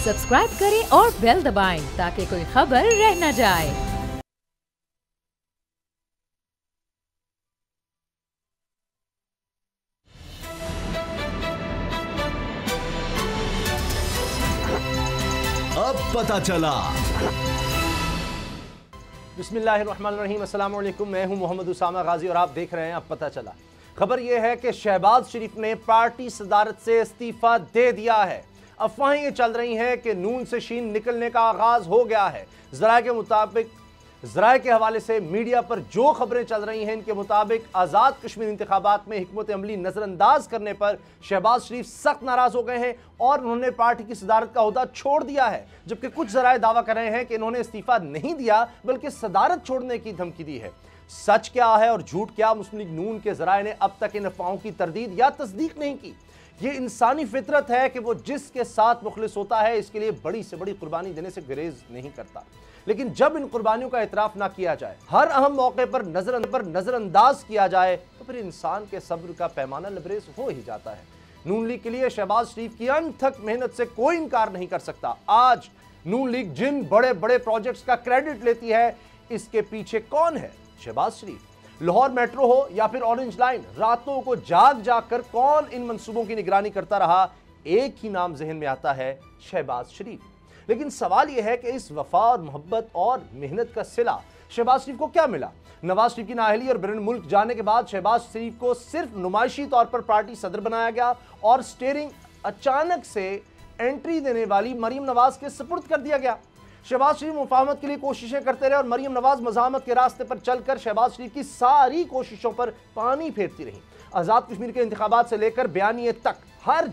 Subscribe करें और bell दबाएं ताकि कोई खबर रह न जाए। अब पता चला। बिस्मिल्लाहिर्रहमानिर्रहीम, अस्सलाम वालेकुम। मैं हूं मोहम्मद उसामा गाजी और आप देख रहे हैं अब पता चला। खबर यह है कि शहबाज शरीफ ने पार्टी सदारत से इस्तीफा दे दिया है। अफवाहें ये चल रही हैं कि नून से शीन निकलने का आगाज हो गया है। ज़राए के हवाले से मीडिया पर जो खबरें चल रही हैं, इनके मुताबिक आज़ाद कश्मीर इंतखाबात में हिकमत अमली नज़रअंदाज करने पर शहबाज शरीफ सख्त नाराज हो गए हैं और उन्होंने पार्टी की सदारत का ओहदा छोड़ दिया है। जबकि कुछ ज़राए दावा कर रहे हैं कि इन्होंने इस्तीफा नहीं दिया बल्कि सदारत छोड़ने की धमकी दी है। सच क्या है और झूठ क्या, मुस्लिम लीग नून के ज़राए ने अब तक इन अफवाहों की तरदीद या तस्दीक नहीं की। ये इंसानी फितरत है कि वो जिसके साथ मुखलिस होता है इसके लिए बड़ी से बड़ी कुर्बानी देने से गुरेज नहीं करता, लेकिन जब इन कुर्बानियों का इतराफ ना किया जाए, हर अहम मौके पर नजरअंदाज किया जाए, तो फिर इंसान के सब्र का पैमाना लबरेज हो ही जाता है। नून लीग के लिए शहबाज शरीफ की अनथक मेहनत से कोई इनकार नहीं कर सकता। आज नून लीग जिन बड़े बड़े प्रोजेक्ट्स का क्रेडिट लेती है, इसके पीछे कौन है? शहबाज शरीफ। लाहौर मेट्रो हो या फिर ऑरेंज लाइन, रातों को जाग जाग कर कौन इन मंसूबों की निगरानी करता रहा? एक ही नाम जहन में आता है, शहबाज शरीफ। लेकिन सवाल यह है कि इस वफा और मोहब्बत और मेहनत का सिला शहबाज शरीफ को क्या मिला? नवाज शरीफ की नाअहली और बैरून मुल्क जाने के बाद शहबाज शरीफ को सिर्फ नुमाइशी तौर पर पार्टी सदर बनाया गया और स्टीयरिंग अचानक से एंट्री देने वाली मरीम नवाज के सुपुर्द कर दिया गया। शहबाज शरीफ मुफाहमत के लिए कोशिशें करते रहे और मरीम नवाज मज़ाहमत के रास्ते पर चलकर शहबाज शरीफ की सारी कोशिशों पर पानी फेरती रही। आज़ाद कश्मीर के इंतखाबात से लेकर बयानिए तक हर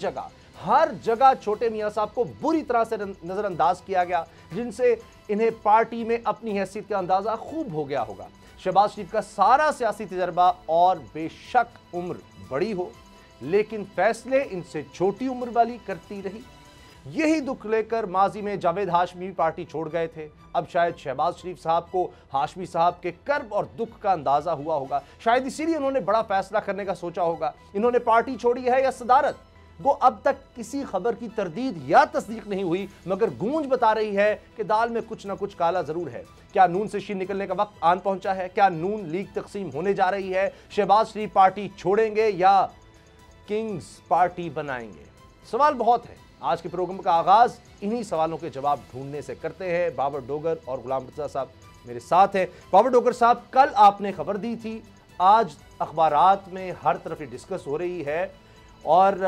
जगह छोटे मियाँ साहब को बुरी तरह से नज़रअंदाज किया गया, जिनसे इन्हें पार्टी में अपनी हैसियत का अंदाज़ा खूब हो गया होगा। शहबाज शरीफ का सारा सियासी तजर्बा और बेशक उम्र बड़ी हो, लेकिन फैसले इनसे छोटी उम्र वाली करती रही। यही दुख लेकर माजी में जावेद हाशमी पार्टी छोड़ गए थे। अब शायद शहबाज शरीफ साहब को हाशमी साहब के कर्ब और दुख का अंदाज़ा हुआ होगा। शायद इसीलिए उन्होंने बड़ा फैसला करने का सोचा होगा। इन्होंने पार्टी छोड़ी है या सदारत, वो अब तक किसी खबर की तरदीद या तस्दीक नहीं हुई, मगर गूंज बता रही है कि दाल में कुछ ना कुछ काला जरूर है। क्या नून से शीन निकलने का वक्त आन पहुंचा है? क्या नून लीग तकसीम होने जा रही है? शहबाज शरीफ पार्टी छोड़ेंगे या किंग्स पार्टी बनाएंगे? सवाल बहुत है। आज के प्रोग्राम का आगाज इन्हीं सवालों के जवाब ढूंढने से करते हैं। बाबर डोगर और गुलाम रज़ा साहब मेरे साथ हैं। बाबर डोगर साहब, कल आपने खबर दी थी, आज अखबारात में हर तरफ ये डिस्कस हो रही है और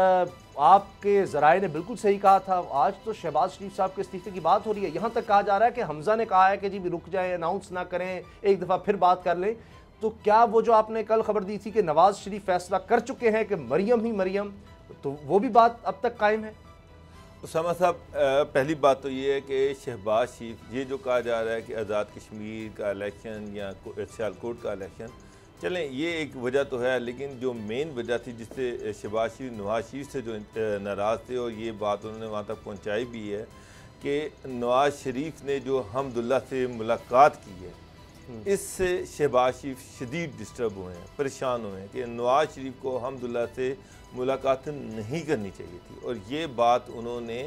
आपके ज़राए ने बिल्कुल सही कहा था। आज तो शहबाज शरीफ साहब के इस्तीफे की बात हो रही है। यहाँ तक कहा जा रहा है कि हमजा ने कहा है कि जी भी रुक जाएं, अनाउंस ना करें, एक दफ़ा फिर बात कर लें। तो क्या वो जो आपने कल खबर दी थी कि नवाज शरीफ फैसला कर चुके हैं कि मरियम ही मरियम, तो वो भी बात अब तक कायम है? उसामा साहब, पहली बात तो ये है कि शहबाज शरीफ, ये जो कहा जा रहा है कि आज़ाद कश्मीर का इलेक्शन या सियालकोट का इलेक्शन, चलें ये एक वजह तो है, लेकिन जो मेन वजह थी जिससे शहबाज शरीफ नवाज शरीफ से जो नाराज़ थे और ये बात उन्होंने वहाँ तक पहुँचाई भी है कि नवाज शरीफ ने जो हमदुल्ला से मुलाकात की है, इससे शहबाज शरीफ शदीद डिस्टर्ब हुए हैं, परेशान हुए हैं कि नवाज शरीफ को हमदुल्ला से मुलाकात नहीं करनी चाहिए थी। और ये बात उन्होंने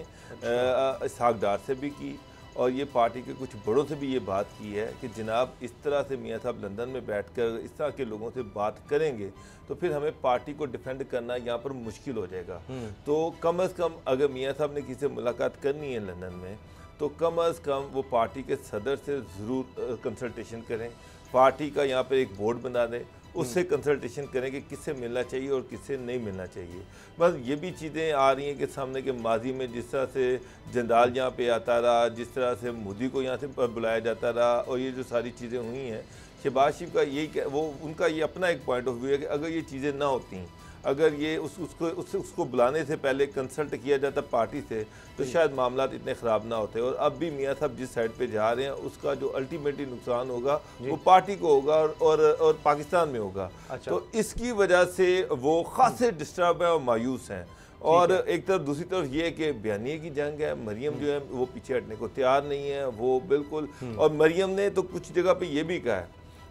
इसहाक डार से भी की और ये पार्टी के कुछ बड़ों से भी ये बात की है कि जनाब इस तरह से मियाँ साहब लंदन में बैठकर इस तरह के लोगों से बात करेंगे तो फिर हमें पार्टी को डिफेंड करना यहाँ पर मुश्किल हो जाएगा। तो कम अज़ कम अगर मियाँ साहब ने किसी से मुलाकात करनी है लंदन में, तो कम अज़ कम वो पार्टी के सदर से ज़रूर कंसल्टेशन करें, पार्टी का यहाँ पर एक बोर्ड बना दें, उससे कंसल्टेशन करें कि किससे मिलना चाहिए और किससे नहीं मिलना चाहिए। बस ये भी चीज़ें आ रही हैं कि सामने के माजी में जिस तरह से जंदाल यहाँ पे आता रहा, जिस तरह से मोदी को यहाँ से बुलाया जाता रहा, और ये जो सारी चीज़ें हुई हैं, शहबाज शरीफ का यही वो उनका ये अपना एक पॉइंट ऑफ व्यू है कि अगर ये चीज़ें ना होती, अगर ये उसको बुलाने से पहले कंसल्ट किया जाता पार्टी से, तो शायद मामला इतने ख़राब ना होते। और अब भी मियाँ साहब जिस साइड पे जा रहे हैं, उसका जो अल्टीमेटली नुकसान होगा वो पार्टी को होगा और पाकिस्तान में होगा। अच्छा। तो इसकी वजह से वो खासे डिस्टर्ब है और मायूस हैं। और एक तरफ दूसरी तरफ ये है कि बयानिए की जंग है, मरियम जो है वो पीछे हटने को तैयार नहीं है, वो बिल्कुल। और मरियम ने तो कुछ जगह पर यह भी कहा है,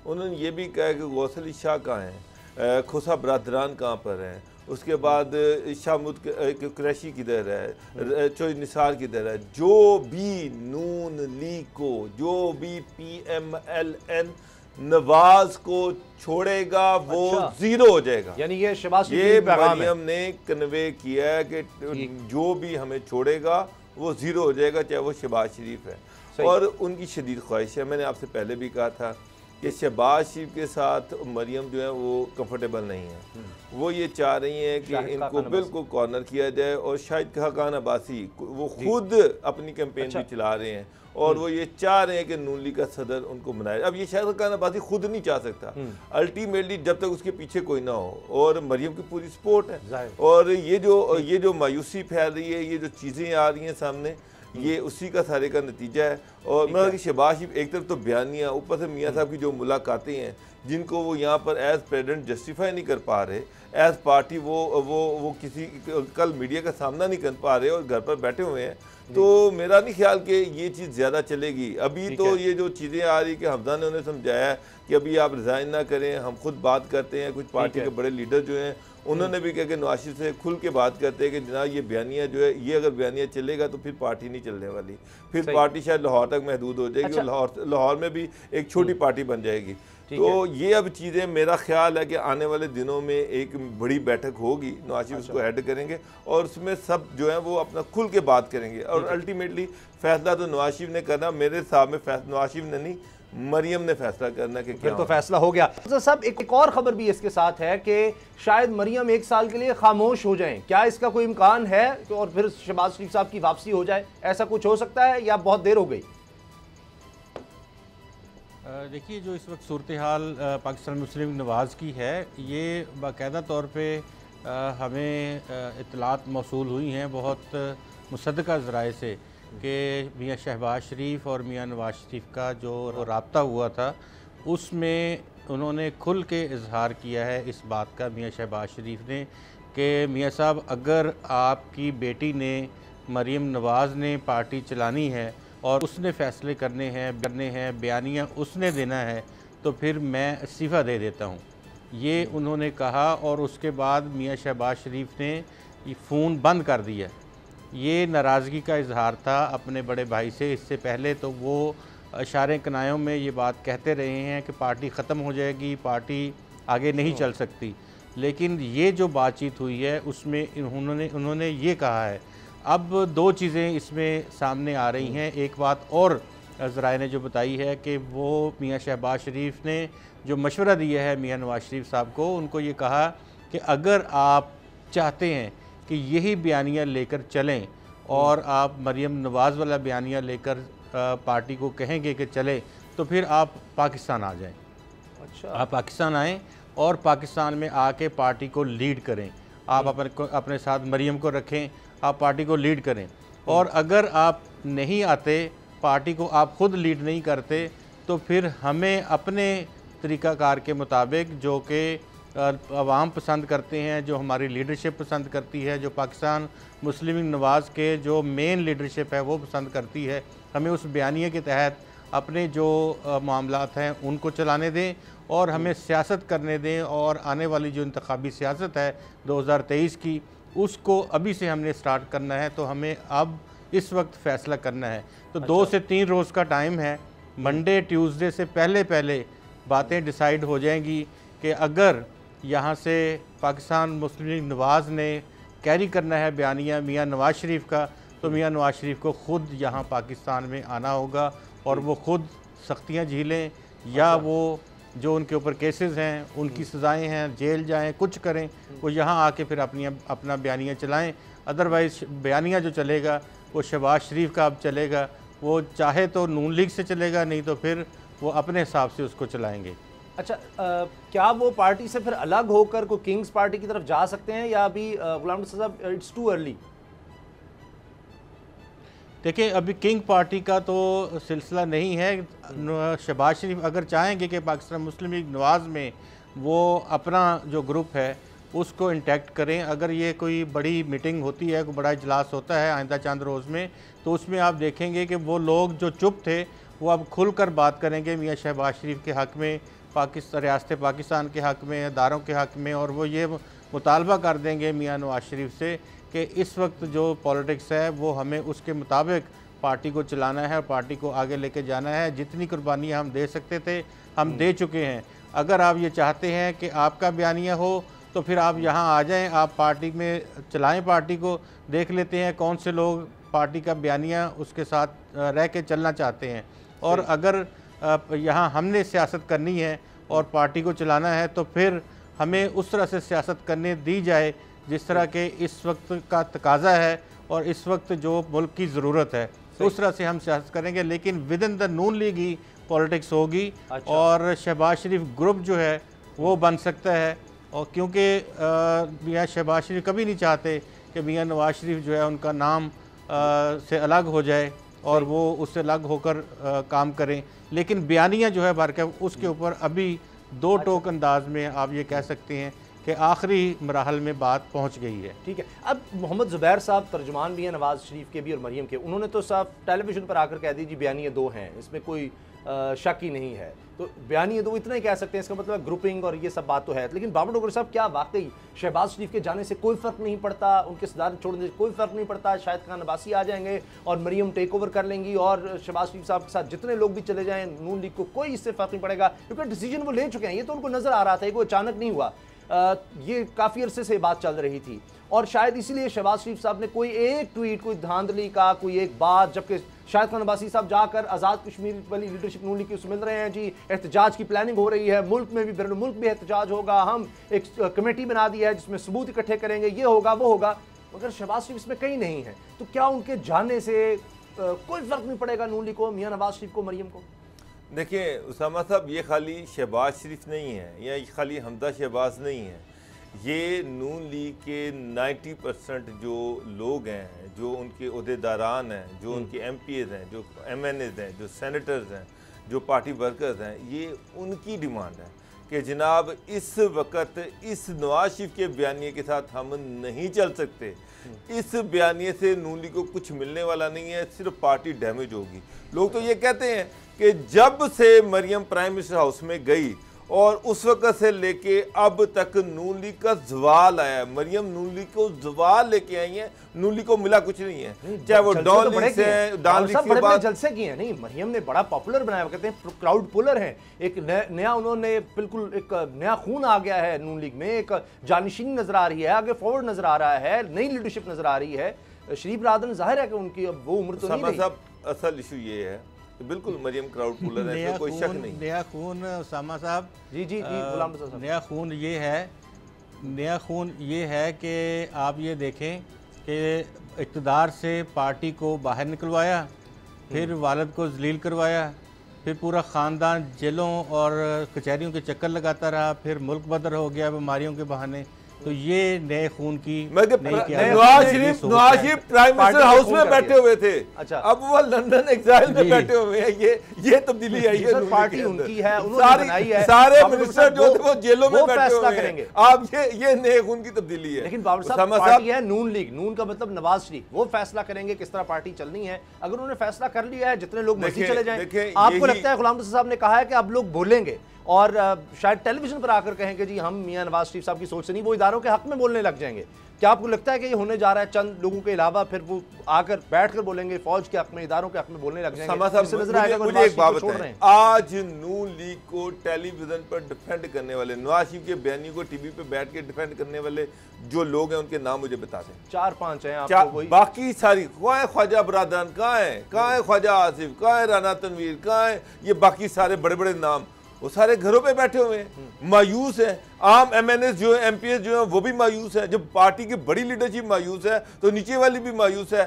उन्होंने ये भी कहा है कि गौस अली शाह कहाँ हैं, खोसा बरदरान कहाँ पर हैं, उसके बाद शामुद कुरैशी किधर है, चोई निसार किधर है। जो भी नून लीग को, जो भी PMLN नवाज को छोड़ेगा वो जीरो हो जाएगा। यानी ये शहबाज ये मरियम ने कन्वे किया है कि जो भी हमें छोड़ेगा वो जीरो हो जाएगा, चाहे वो शहबाज शरीफ है। और उनकी शदीद ख्वाहिश है, मैंने आपसे पहले भी कहा था कि शहबाज शरीफ के साथ मरियम जो है वो कंफर्टेबल नहीं है। वो ये चाह रही हैं कि इनको बिल्कुल कॉर्नर किया जाए, और शाहिद खाकान अब्बासी वो खुद अपनी कैंपेन भी चला रहे हैं, और वो ये चाह रहे हैं कि नून लीग का सदर उनको बनाए। अब ये शाहिद खाकान अब्बासी खुद नहीं चाह सकता, अल्टीमेटली जब तक उसके पीछे कोई ना हो, और मरियम की पूरी सपोर्ट है। और ये जो मायूसी फैल रही है, ये जो चीज़ें आ रही हैं सामने, ये उसी का सारे का नतीजा है। और मतलब कि शहबाज शरीफ एक तरफ तो बयानियाँ, ऊपर से मियाँ साहब की जो मुलाकातें हैं जिनको वो यहाँ पर एज प्रेसिडेंट जस्टिफाई नहीं कर पा रहे, एज पार्टी वो किसी कल मीडिया का सामना नहीं कर पा रहे और घर पर बैठे हुए हैं। तो मेरा नहीं ख्याल कि ये चीज़ ज़्यादा चलेगी। अभी तो ये जो चीज़ें आ रही कि हमजा ने उन्हें समझाया कि अभी आप रिज़ाइन ना करें, हम खुद बात करते हैं। कुछ पार्टी के बड़े लीडर जो हैं उन्होंने भी कहा कि नवाज शरीफ से खुल के बात करते हैं कि जनाब ये बयानिया जो है, ये अगर बयानिया चलेगा तो फिर पार्टी नहीं चलने वाली, फिर पार्टी शायद लाहौर तक महदूद हो जाएगी। और लाहौर में भी एक छोटी पार्टी बन जाएगी। तो ये अब चीज़ें, मेरा ख्याल है कि आने वाले दिनों में एक बड़ी बैठक होगी, नवाज शरीफ उसको हेड करेंगे और उसमें सब जो है वो अपना खुल के बात करेंगे। और अल्टीमेटली फैसला तो नवाज शरीफ ने करना, मेरे हिसाब में नवाज शरीफ ने नहीं, मरियम ने फैसला करना कि फिर तो फैसला हो गया। तो सब एक और खबर भी इसके साथ है कि शायद मरियम 1 साल के लिए खामोश हो जाएं। क्या इसका कोई इम्कान है और फिर शहबाज शरीफ साहब की वापसी हो जाए? ऐसा कुछ हो सकता है या बहुत देर हो गई? देखिए, जो इस वक्त सूरत हाल पाकिस्तान मुस्लिम नवाज़ की है, ये बाकायदा तौर पे हमें इत्तलात मौसूल हुई हैं बहुत मुसद्दक़ा ज़राए से कि मियाँ शहबाज शरीफ और मियाँ नवाज शरीफ का जो राब्ता हुआ था उसमें उन्होंने खुल के इजहार किया है इस बात का, मियाँ शहबाज शरीफ ने, कि मियाँ साहब अगर आपकी बेटी ने मरियम नवाज़ ने पार्टी चलानी है और उसने फ़ैसले करने हैं बयानियाँ उसने देना है, तो फिर मैं इस्तीफ़ा दे देता हूँ, ये उन्होंने कहा। और उसके बाद मियाँ शहबाज शरीफ ने ये फ़ोन बंद कर दिया। ये नाराज़गी का इजहार था अपने बड़े भाई से। इससे पहले तो वो इशारे कनायों में ये बात कहते रहे हैं कि पार्टी ख़त्म हो जाएगी, पार्टी आगे नहीं चल सकती। लेकिन ये जो बातचीत हुई है उसमें उन्होंने ये कहा है। अब 2 चीज़ें इसमें सामने आ रही हैं। एक बात और ज़राए ने जो बताई है कि वो मियाँ शहबाज शरीफ ने जो मशवरा दिया है मियाँ नवाज शरीफ साहब को, उनको ये कहा कि अगर आप चाहते हैं कि यही बयानिया लेकर चलें और आप मरियम नवाज़ वाला बयानिया लेकर पार्टी को कहेंगे कि चले, तो फिर आप पाकिस्तान आ जाएं। अच्छा, आप पाकिस्तान आएँ और पाकिस्तान में आके पार्टी को लीड करें। आप अपने साथ मरियम को रखें, आप पार्टी को लीड करें। और अगर आप नहीं आते, पार्टी को आप ख़ुद लीड नहीं करते, तो फिर हमें अपने तरीक़ाकार के मुताबिक, जो कि अवाम पसंद करते हैं, जो हमारी लीडरशिप पसंद करती है, जो पाकिस्तान मुस्लिम नवाज़ के जो मेन लीडरशिप है वो पसंद करती है, हमें उस बयानिए के तहत अपने जो मामलात हैं उनको चलाने दें और हमें सियासत करने दें। और आने वाली जो इंतखाबी सियासत है 2023 की, उसको अभी से हमने स्टार्ट करना है। तो हमें अब इस वक्त फ़ैसला करना है। तो 2 से 3 रोज़ का टाइम है। मंडे ट्यूसडे से पहले बातें डिसाइड हो जाएंगी कि अगर यहाँ से पाकिस्तान मुस्लिम नवाज़ ने कैरी करना है बयानिया मियाँ नवाज शरीफ का, तो मियाँ नवाज शरीफ को ख़ुद यहाँ पाकिस्तान में आना होगा और वो ख़ुद सख्तियाँ झीलें, या वो जो उनके ऊपर केसेस हैं, उनकी सज़ाएँ हैं, जेल जाएं, कुछ करें, वो यहाँ आके फिर अपना बयानिया चलाएं। अदरवाइज़ बयानिया जो चलेगा वो शहबाज शरीफ का अब चलेगा। वो चाहे तो नून लीग से चलेगा, नहीं तो फिर वो अपने हिसाब से उसको चलाएंगे। अच्छा, क्या वो पार्टी से फिर अलग होकर कोई किंग्स पार्टी की तरफ जा सकते हैं या अभी गुलाम नबी साहब इट्स टू अर्ली? देखिए, अभी किंग पार्टी का तो सिलसिला नहीं है। शहबाज शरीफ अगर चाहेंगे कि पाकिस्तान मुस्लिम लीग नवाज़ में वो अपना जो ग्रुप है उसको इंटैक्ट करें, अगर ये कोई बड़ी मीटिंग होती है, कोई बड़ा इजलास होता है आइंदा चंद रोज़ में, तो उसमें आप देखेंगे कि वो लोग जो चुप थे वो अब खुलकर बात करेंगे मियाँ शहबाज शरीफ के हक़ में, रियासत पाकिस्तान के हक़ में, इदारों के हक़ में। और वो ये मुतालबा कर देंगे मियां नवाज शरीफ से कि इस वक्त जो पॉलिटिक्स है वो हमें उसके मुताबिक पार्टी को चलाना है और पार्टी को आगे लेके जाना है। जितनी कुर्बानियाँ हम दे सकते थे हम दे चुके हैं। अगर आप ये चाहते हैं कि आपका बयानिया हो तो फिर आप यहाँ आ जाएं, आप पार्टी में चलाएं, पार्टी को देख लेते हैं कौन से लोग पार्टी का बयानिया उसके साथ रह के चलना चाहते हैं। और अगर यहाँ हमने सियासत करनी है और पार्टी को चलाना है तो फिर हमें उस तरह से सियासत करने दी जाए जिस तरह के इस वक्त का तकाजा है और इस वक्त जो मुल्क की ज़रूरत है, तो उस तरह से हम सियासत करेंगे। लेकिन with in the Noon league he politics होगी। अच्छा। और शहबाज शरीफ ग्रुप जो है वो बन सकता है, और क्योंकि मियाँ शहबाज शरीफ कभी नहीं चाहते कि मियाँ नवाज शरीफ जो है उनका नाम से अलग हो जाए और वो उससे अलग होकर काम करें। लेकिन बयानिया जो है भर के उसके ऊपर अभी दो टोक अंदाज में आप ये कह सकते हैं कि आखिरी मराहल में बात पहुंच गई है। ठीक है। अब मोहम्मद ज़ुबैर साहब तर्जुमान भी हैं नवाज शरीफ के भी और मरियम के, उन्होंने तो साहब टेलीविज़न पर आकर कह दीजिए बयानिया दो हैं, इसमें कोई शक ही नहीं है। तो बयानिया दो इतना ही कह सकते हैं, इसका मतलब ग्रुपिंग और ये सब बात तो है। लेकिन बाबर डोगरी साहब, क्या वाकई शहबाज शरीफ के जाने से कोई फ़र्क नहीं पड़ता, उनके सदारत छोड़ने से कोई फ़र्क नहीं पड़ता? शाहिद खान अब्बासी आ जाएंगे और मरियम टेक ओवर कर लेंगी और शहबाज शरीफ साहब के साथ जितने लोग भी चले जाएँ नून लीग को कोई इससे फ़र्क नहीं पड़ेगा, क्योंकि डिसीजन वो ले चुके हैं। ये तो उनको नज़र आ रहा था, ये कोई अचानक नहीं हुआ, ये काफ़ी अरसे से बात चल रही थी। और शायद इसीलिए शहबाज शरीफ साहब ने कोई एक ट्वीट, कोई धांधली का कोई एक बात, जबकि शाहिद खान अब्बासी साहब जाकर आज़ाद कश्मीर वाली लीडरशिप नून लीग की मिल रहे हैं, जी एहतजाज की प्लानिंग हो रही है, मुल्क में भी बैरून मुल्क भी एहतजाज होगा, हम एक कमेटी बना दी है जिसमें सबूत इकट्ठे करेंगे, ये होगा वो होगा, मगर शहबाज शरीफ इसमें कहीं नहीं है। तो क्या उनके जाने से कोई फ़र्क नहीं पड़ेगा नून लीग को, मियाँ नवाज शरीफ को, मरियम को? देखिए उसामा साहब, ये खाली शहबाज शरीफ नहीं है या ये खाली हमदा शहबाज नहीं है, ये नून लीग के 90% जो लोग हैं, जो उनके ओहदेदारान हैं, जो उनके MPs हैं, जो MNAs हैं, जो सेनेटर्स हैं, जो पार्टी वर्कर्स हैं, ये उनकी डिमांड है कि जनाब इस वक्त इस नवाज शरीफ के बयानिए के साथ हम नहीं चल सकते। इस बयानिए से नून लीग को कुछ मिलने वाला नहीं है, सिर्फ पार्टी डैमेज होगी। लोग तो ये कहते हैं कि जब से मरियम प्राइम मिनिस्टर हाउस में गई और उस वक्त से लेके अब तक नून लीग का जवाल आया है, मरियम नून लीग को जवाल लेके आई है, नून लीग को मिला कुछ नहीं है, चाहे वो डॉन लीग से बड़े जलसे किए हैं। नहीं, मरियम ने बड़ा पॉपुलर बनाया, कहते हैं क्राउड पुलर है, एक नया उन्होंने बिल्कुल एक नया खून आ गया है नून लीग में, एक जानिशीनी नजर आ रही है, आगे फॉरवर्ड नजर आ रहा है, नई लीडरशिप नजर आ रही है। शरीफ रादन जाहिर है कि उनकी अब वो उम्र तो नहीं रही। असल इशू ये है, बिल्कुल मरियम क्राउड पुलर है, तो कोई शक नहीं। नया खून उसामा साहब, जी जी जी, गुलाम रज़ा साहब, नया खून ये है कि आप ये देखें कि इक़्तिदार से पार्टी को बाहर निकलवाया, फिर वालिद को जलील करवाया, फिर पूरा ख़ानदान जेलों और कचहरियों के चक्कर लगाता रहा, फिर मुल्क बदर हो गया बीमारियों के बहाने। तो ये नए खून की Nawaz Sharif prime minister house में बैठे हुए थे, अच्छा अब वो लंदन एग्जाइल में बैठे हुए हैं। ये तब्दीली आई है, पार्टी उनकी है, उन्होंने बनाई है, सारे मिनिस्टर जो थे वो जेलों में बैठे हुए हैं। अब ये नए खून की तब्दीली है। लेकिन बाबर साहब, पार्टी है नून लीग, नून का मतलब नवाज शरीफ, वो फैसला करेंगे किस तरह पार्टी चलनी है। अगर उन्होंने फैसला कर लिया है जितने लोग मर्जी चले जाएं, आपको लगता है गुलाम रज़ा साहब ने कहा है कि अब लोग बोलेंगे और शायद टेलीविजन पर आकर कहेंगे जी हम मियां नवाज शरीफ साहब की सोच से नहीं, वो इदारों के हक में बोलने लग जाएंगे? क्या आपको लगता है कि ये होने जा रहा है? चंद लोगों के अलावा फिर वो आकर बैठकर बोलेंगे, फौज के हक में, इदारों के हक में बोलने लग जाएंगे। मुझे एक बात बताएं, आज नून लीग को टेलीविजन पर डिफेंड करने वाले, नवाज शरीफ के बयानी को टीवी पे बैठ के डिफेंड करने वाले जो लोग हैं उनके नाम मुझे बता दें। 4-5 हैं, बाकी सारी कहाँ है? ख्वाजा बरादरान कहाँ है? कहाँ है ख्वाजा आसिफ? कहाँ है राना तनवीर? कहाँ है ये बाकी सारे बड़े बड़े नाम? वो सारे घरों पे बैठे हुए हैं, मायूस है। आम MNAs जो है, MPs जो है, वो भी मायूस है। जब पार्टी की बड़ी लीडरशिप मायूस है तो नीचे वाली भी मायूस है।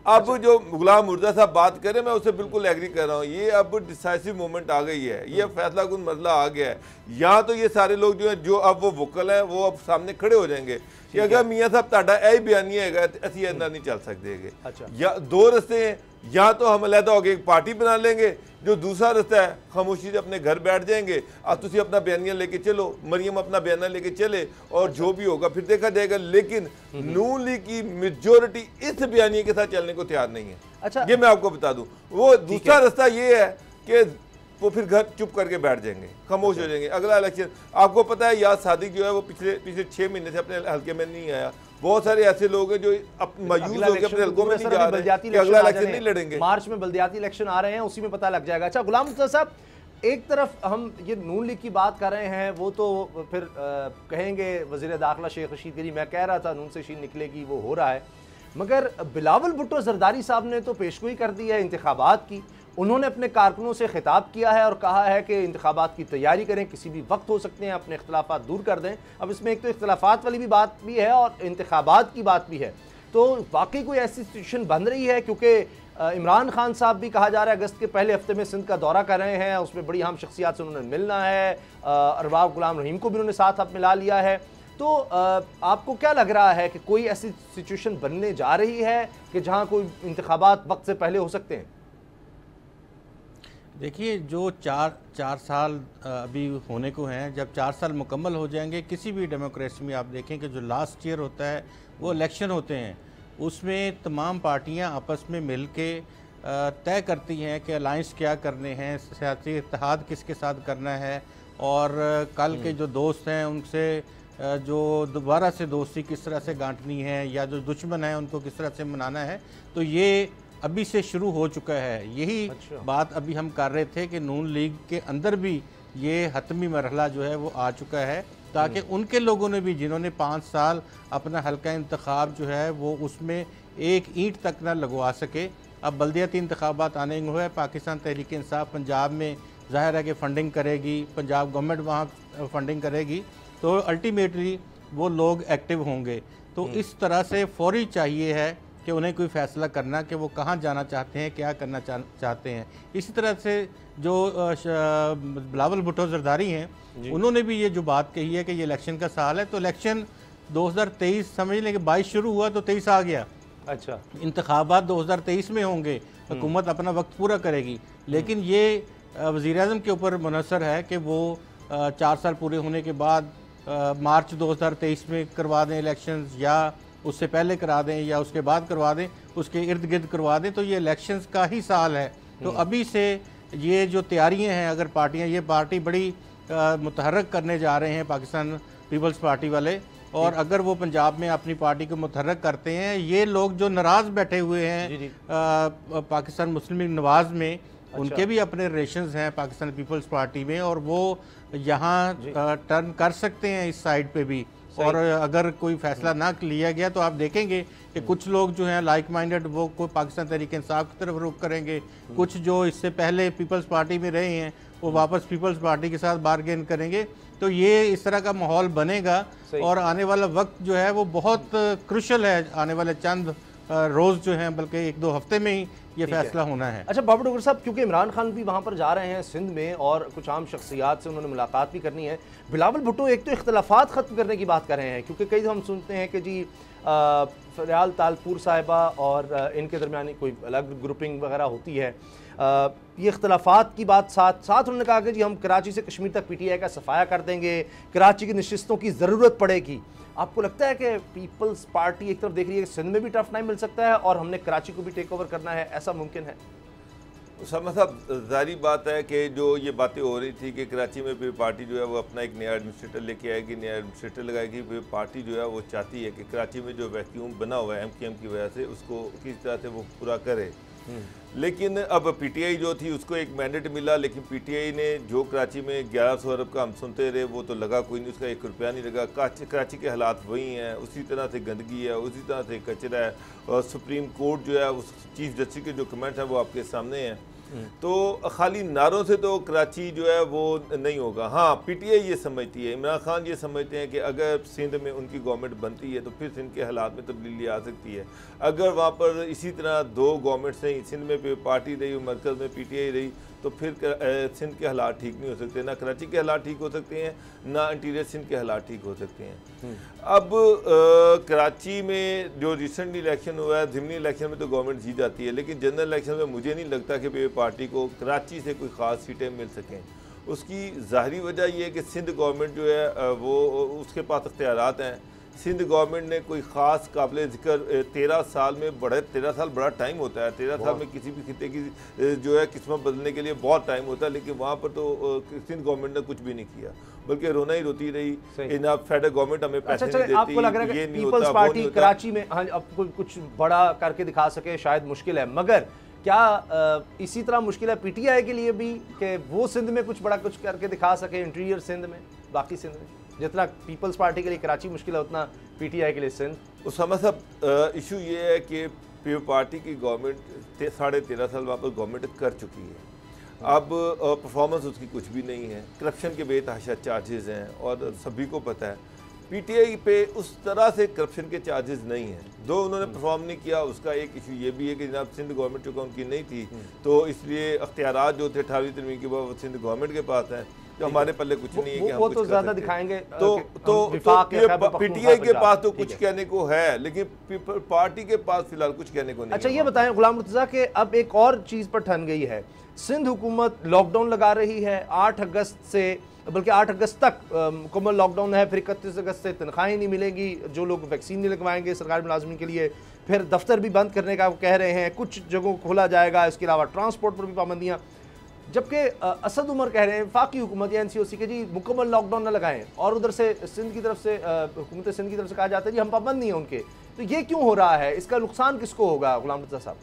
अब जो गुलाम मुर्जा साहब बात करें, मैं उससे बिल्कुल एग्री कर रहा हूँ, ये अब डिसाइसिव मोमेंट आ गई है, ये फैसला कुन मसला आ गया है। यहाँ तो ये सारे लोग जो है, जो अब वो वोकल हैं, वो अब सामने खड़े हो जाएंगे कि अगर मियाँ साहब ताड़ा यही बयानी है असी इतना नहीं चल सकते। अच्छा, या दो रस्ते हैं, या तो हम अलहदा होकर एक पार्टी बना लेंगे, जो दूसरा रास्ता है खामोशी से अपने घर बैठ जाएंगे, अब तुम अपना बयानिया लेके चलो, मरियम अपना बयाना लेके चले और जो भी होगा फिर देखा जाएगा। लेकिन नून लीग की मेजोरिटी इस बयानिए के साथ चलने को तैयार नहीं है। अच्छा, ये मैं आपको बता दूं। वो दूसरा रास्ता ये है कि वो फिर घर चुप करके बैठ जाएंगे, खामोश हो जाएंगे। अगला इलेक्शन आपको पता है, याद सादिक जो है वो पिछले 6 महीने से अपने हल्के में नहीं आया। बहुत सारे ऐसे लोग हैं जो मायूस होकर अपने हल्कों में नहीं जा रहे कि अगला इलेक्शन नहीं लड़ेंगे। मार्च में बल्दियाती इलेक्शन आ रहे हैं, उसी में पता लग जाएगा। अच्छा गुलाम मुर्तज़ा साहब, एक तरफ हम ये नून लीग की बात कर रहे हैं, वो तो फिर कहेंगे वज़ीर दाखिला शेख रशीद गनी, मैं कह रहा था नून से शीन निकलेगी, वो हो रहा है। मगर बिलावल भुट्टो जरदारी साहब ने तो पेशगोई कर दी है इंतखाबात की। उन्होंने अपने कारकुनों से खिताब किया है और कहा है कि इंतखाबात की तैयारी करें, किसी भी वक्त हो सकते हैं, अपने इख्तलाफात दूर कर दें। अब इसमें एक तो इख्तलाफात वाली भी बात भी है और इंतखाबात की बात भी है, तो वाकई कोई ऐसी सिचुएशन बन रही है? क्योंकि इमरान खान साहब भी कहा जा रहा है अगस्त के पहले हफ्ते में सिंध का दौरा कर रहे हैं, उसमें बड़ी अहम शख्सियात से उन्होंने मिलना है, अरबाब गुलाम रहीम को भी उन्होंने साथ अब मिला लिया है। तो आपको क्या लग रहा है कि कोई ऐसी सिचुएशन बनने जा रही है कि जहां कोई इंतखाबात वक्त से पहले हो सकते हैं? देखिए, जो चार साल अभी होने को हैं, जब 4 साल मुकम्मल हो जाएंगे, किसी भी डेमोक्रेसी में आप देखें कि जो लास्ट ईयर होता है वो इलेक्शन होते हैं, उसमें तमाम पार्टियां आपस में मिल के तय करती हैं कि अलाइंस क्या करने हैं, सियासी इत्तेहाद किसके साथ करना है, और कल के जो दोस्त हैं उनसे जो दोबारा से दोस्ती किस तरह से गांठनी है, या जो दुश्मन है उनको किस तरह से मनाना है। तो ये अभी से शुरू हो चुका है। यही बात अभी हम कर रहे थे कि नून लीग के अंदर भी ये हतमी मरहला जो है वो आ चुका है, ताकि उनके लोगों ने भी, जिन्होंने 5 साल अपना हल्का इंतखाब जो है वो उसमें एक ईंट तक ना लगवा सके, अब बल्दियाती इंतखाबात आने हुए हैं। पाकिस्तान तहरीक इंसाफ पंजाब में ज़ाहिर है कि फ़ंडिंग करेगी, पंजाब गवर्नमेंट वहाँ फ़ंडिंग करेगी, तो अल्टीमेटली वो लोग एक्टिव होंगे। तो इस तरह से फौरी चाहिए है कि उन्हें कोई फ़ैसला करना कि वो कहाँ जाना चाहते हैं, क्या करना चाहते हैं। इसी तरह से जो बिलावल भुट्टो जरदारी हैं, उन्होंने भी ये जो बात कही है कि ये इलेक्शन का साल है, तो इलेक्शन 2023 समझ लें कि 22 शुरू हुआ तो 23 आ गया। अच्छा, इंतखाबात 2023 में होंगे, हुकूमत अपना वक्त पूरा करेगी, लेकिन ये वज़ीर-ए-आज़म के ऊपर मुनहसर है कि वो 4 साल पूरे होने के बाद मार्च 2023 में करवा दें इलेक्शंस, या उससे पहले करा दें, या उसके बाद करवा दें, उसके इर्द गिर्द करवा दें। तो ये इलेक्शंस का ही साल है। तो अभी से ये जो तैयारियां हैं, अगर पार्टियां, ये पार्टी बड़ी मुतहर्रक करने जा रहे हैं पाकिस्तान पीपल्स पार्टी वाले, और अगर वो पंजाब में अपनी पार्टी को मुतहर्रक करते हैं, ये लोग जो नाराज़ बैठे हुए हैं पाकिस्तान मुस्लिम लीग नवाज़ में, उनके भी अपने रिलेशंस हैं पाकिस्तान पीपल्स पार्टी में, और वो यहाँ टर्न कर सकते हैं इस साइड पे भी। और अगर कोई फैसला ना लिया गया तो आप देखेंगे कि कुछ लोग जो हैं लाइक माइंडेड, वो कोई पाकिस्तान तहरीक इंसाफ की तरफ रुख करेंगे, कुछ जो इससे पहले पीपल्स पार्टी में रहे हैं वो वापस पीपल्स पार्टी के साथ बारगेन करेंगे। तो ये इस तरह का माहौल बनेगा, और आने वाला वक्त जो है वो बहुत क्रुशल है। आने वाले चंद रोज़ जो हैं, बल्कि 1-2 हफ्ते में ही ये फैसला होना है। अच्छा बाबर डोगर साहब, क्योंकि इमरान खान भी वहाँ पर जा रहे हैं सिंध में, और कुछ आम शख्सियात से उन्होंने मुलाकात भी करनी है, बिलावल भुट्टो एक तो इख्तलाफात ख़त्म करने की बात कर रहे हैं, क्योंकि कई हम सुनते हैं कि जी फरियाल तालपुर साहिबा और इनके दरमियान कोई अलग ग्रुपिंग वगैरह होती है। ये इख्तलाफात की बात साथ साथ उन्होंने कहा कि जी हम कराची से कश्मीर तक PTI का सफाया कर देंगे, कराची की नशिस्तों की ज़रूरत पड़ेगी। आपको लगता है कि पीपल्स पार्टी एक तरफ देख रही है कि सिंध में भी टफ टाइम मिल सकता है और हमने कराची को भी टेक ओवर करना है, ऐसा मुमकिन है? उसामा साहब, जारी बात है कि जो ये बातें हो रही थी कि कराची में भी पार्टी जो है वो अपना एक नया एडमिनिस्ट्रेटर लेके आएगी, नया एडमिनिस्ट्रेटर लगाएगी, भी पार्टी जो है वो चाहती है कि कराची में जो वैक्यूम बना हुआ है MKM की वजह से, उसको किस तरह से वो पूरा करे। लेकिन अब PTI जो थी उसको एक मैंडेट मिला, लेकिन PTI ने जो कराची में 1100 अरब का हम सुनते रहे, वो तो लगा कोई नहीं, उसका 1 रुपया नहीं लगा। कराची के हालात वही हैं, उसी तरह से गंदगी है, उसी तरह से कचरा है, और सुप्रीम कोर्ट जो है उस चीफ जस्टिस के जो कमेंट हैं वो आपके सामने हैं। तो खाली नारों से तो कराची जो है वो नहीं होगा। हाँ, PTI ये समझती है, इमरान खान ये समझते हैं कि अगर सिंध में उनकी गवर्नमेंट बनती है तो फिर सिंध के हालात में तब्दीली आ सकती है। अगर वहाँ पर इसी तरह 2 गवर्नमेंट्स हैं, सिंध में पार्टी रही, मरकज़ में PTI रही, तो फिर सिंध के हालात ठीक नहीं हो सकते, ना कराची के हालात ठीक हो सकते हैं, ना इंटीरियर सिंध के हालात ठीक हो सकते हैं। अब कराची में जो रिसेंटली इलेक्शन हुआ है, ज़िमनी इलेक्शन में तो गवर्नमेंट जीत जाती है, लेकिन जनरल इलेक्शन में मुझे नहीं लगता कि पार्टी को कराची से कोई ख़ास सीटें मिल सकें। उसकी ज़ाहरी वजह यह है कि सिंध गवर्नमेंट जो है वो उसके पास इख्तियारात हैं। सिंध गवर्नमेंट ने कोई ख़ास काबिल ज़िक्र 13 साल में 13 साल बड़ा टाइम होता है। 13 साल में किसी भी खिते की जो है किस्मत बदलने के लिए बहुत टाइम होता है, लेकिन वहाँ पर तो सिंध गवर्नमेंट ने कुछ भी नहीं किया, बल्कि रोना ही रोती रही। फेडरल गवर्नमेंट हमें पैसे नहीं देती, आपको लग रहा है कि पीपल्स पार्टी कराची में अब कुछ बड़ा करके दिखा सके, शायद मुश्किल है, मगर क्या इसी तरह मुश्किल है पीटीआई के लिए भी कि वो सिंध में कुछ बड़ा कुछ करके दिखा सके, इंटीरियर सिंध में, बाकी सिंध में? जितना पीपल्स पार्टी के लिए कराची मुश्किल है उतना पीटीआई के लिए सिंध। उसामा साहब, इशू ये है कि पीपल पार्टी की गवर्नमेंट 13.5 साल वापस गवर्नमेंट कर चुकी है। अब परफॉर्मेंस उसकी कुछ भी नहीं है, करप्शन के बेतहाशा चार्जेस हैं और सभी को पता है। पीटीआई पे उस तरह से करप्शन के चार्जेस नहीं हैं, दो उन्होंने परफॉर्म नहीं किया। उसका एक इशू ये भी है कि जनाब सिंध गवर्नमेंट चूँकि उनकी नहीं थी, तो इसलिए अख्तियारात जो थे 18वीं तरमीम के बाद वो सिंध गवर्नमेंट के पास हैं, जो हमारे पल्ले कुछ नहीं है कि हम वो कुछ तो कर ज्यादा सकते। दिखाएंगे तो पीटीआई के पास तो कुछ कहने को है, लेकिन पार्टी के पास फिलहाल कुछ कहने को नहीं। अच्छा, ये बताएं गुलाम मुर्तज़ा के अब एक और चीज़ पर ठन गई है, सिंध हुकूमत लॉकडाउन लगा रही है 8 अगस्त से, बल्कि 8 अगस्त तक मुकम्मल लॉकडाउन है, फिर 31 अगस्त से तनख्वाहें नहीं मिलेंगी, जो लोग वैक्सीन नहीं लगवाएंगे सरकारी मुलाजमीन के लिए, फिर दफ्तर भी बंद करने का कह रहे हैं, कुछ जगहों को खोला जाएगा, इसके अलावा ट्रांसपोर्ट पर भी पाबंदियाँ। जबकि असद उमर कह रहे हैं वफाकी हुकूमत या एनसीओसी के जी मुकम्मल लॉकडाउन न लगाएं, और उधर से सिंध की तरफ से हुकूमत सिंध की तरफ से कहा जाता है जी हम पाबंद नहीं है उनके। तो ये क्यों हो रहा है, इसका नुकसान किसको होगा गुलाम मुर्तज़ा साहब?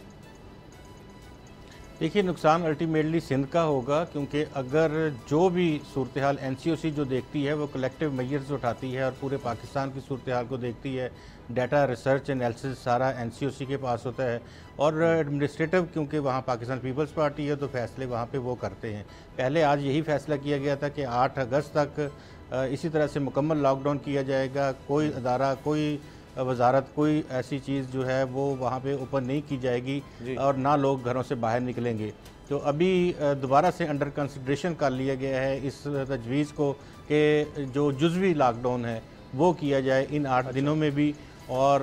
देखिए, नुकसान अल्टीमेटली सिंध का होगा, क्योंकि अगर जो भी सूरत हाल एनसीओसी जो देखती है वो कलेक्टिव मेजर्स उठाती है और पूरे पाकिस्तान की सूरत हाल को देखती है, डाटा रिसर्च एनालिसिस सारा एनसीओसी के पास होता है, और एडमिनिस्ट्रेटिव क्योंकि वहाँ पाकिस्तान पीपल्स पार्टी है तो फैसले वहाँ पे वो करते हैं। पहले आज यही फैसला किया गया था कि 8 अगस्त तक इसी तरह से मुकम्मल लॉकडाउन किया जाएगा, कोई अदारा, कोई वजारत, कोई ऐसी चीज़ जो है वो वहाँ पे ओपन नहीं की जाएगी और ना लोग घरों से बाहर निकलेंगे। तो अभी दोबारा से अंडर कंसिडरेशन कर लिया गया है इस तजवीज़ को कि जो जुज़वी लॉकडाउन है वो किया जाए इन 8 दिनों में भी, और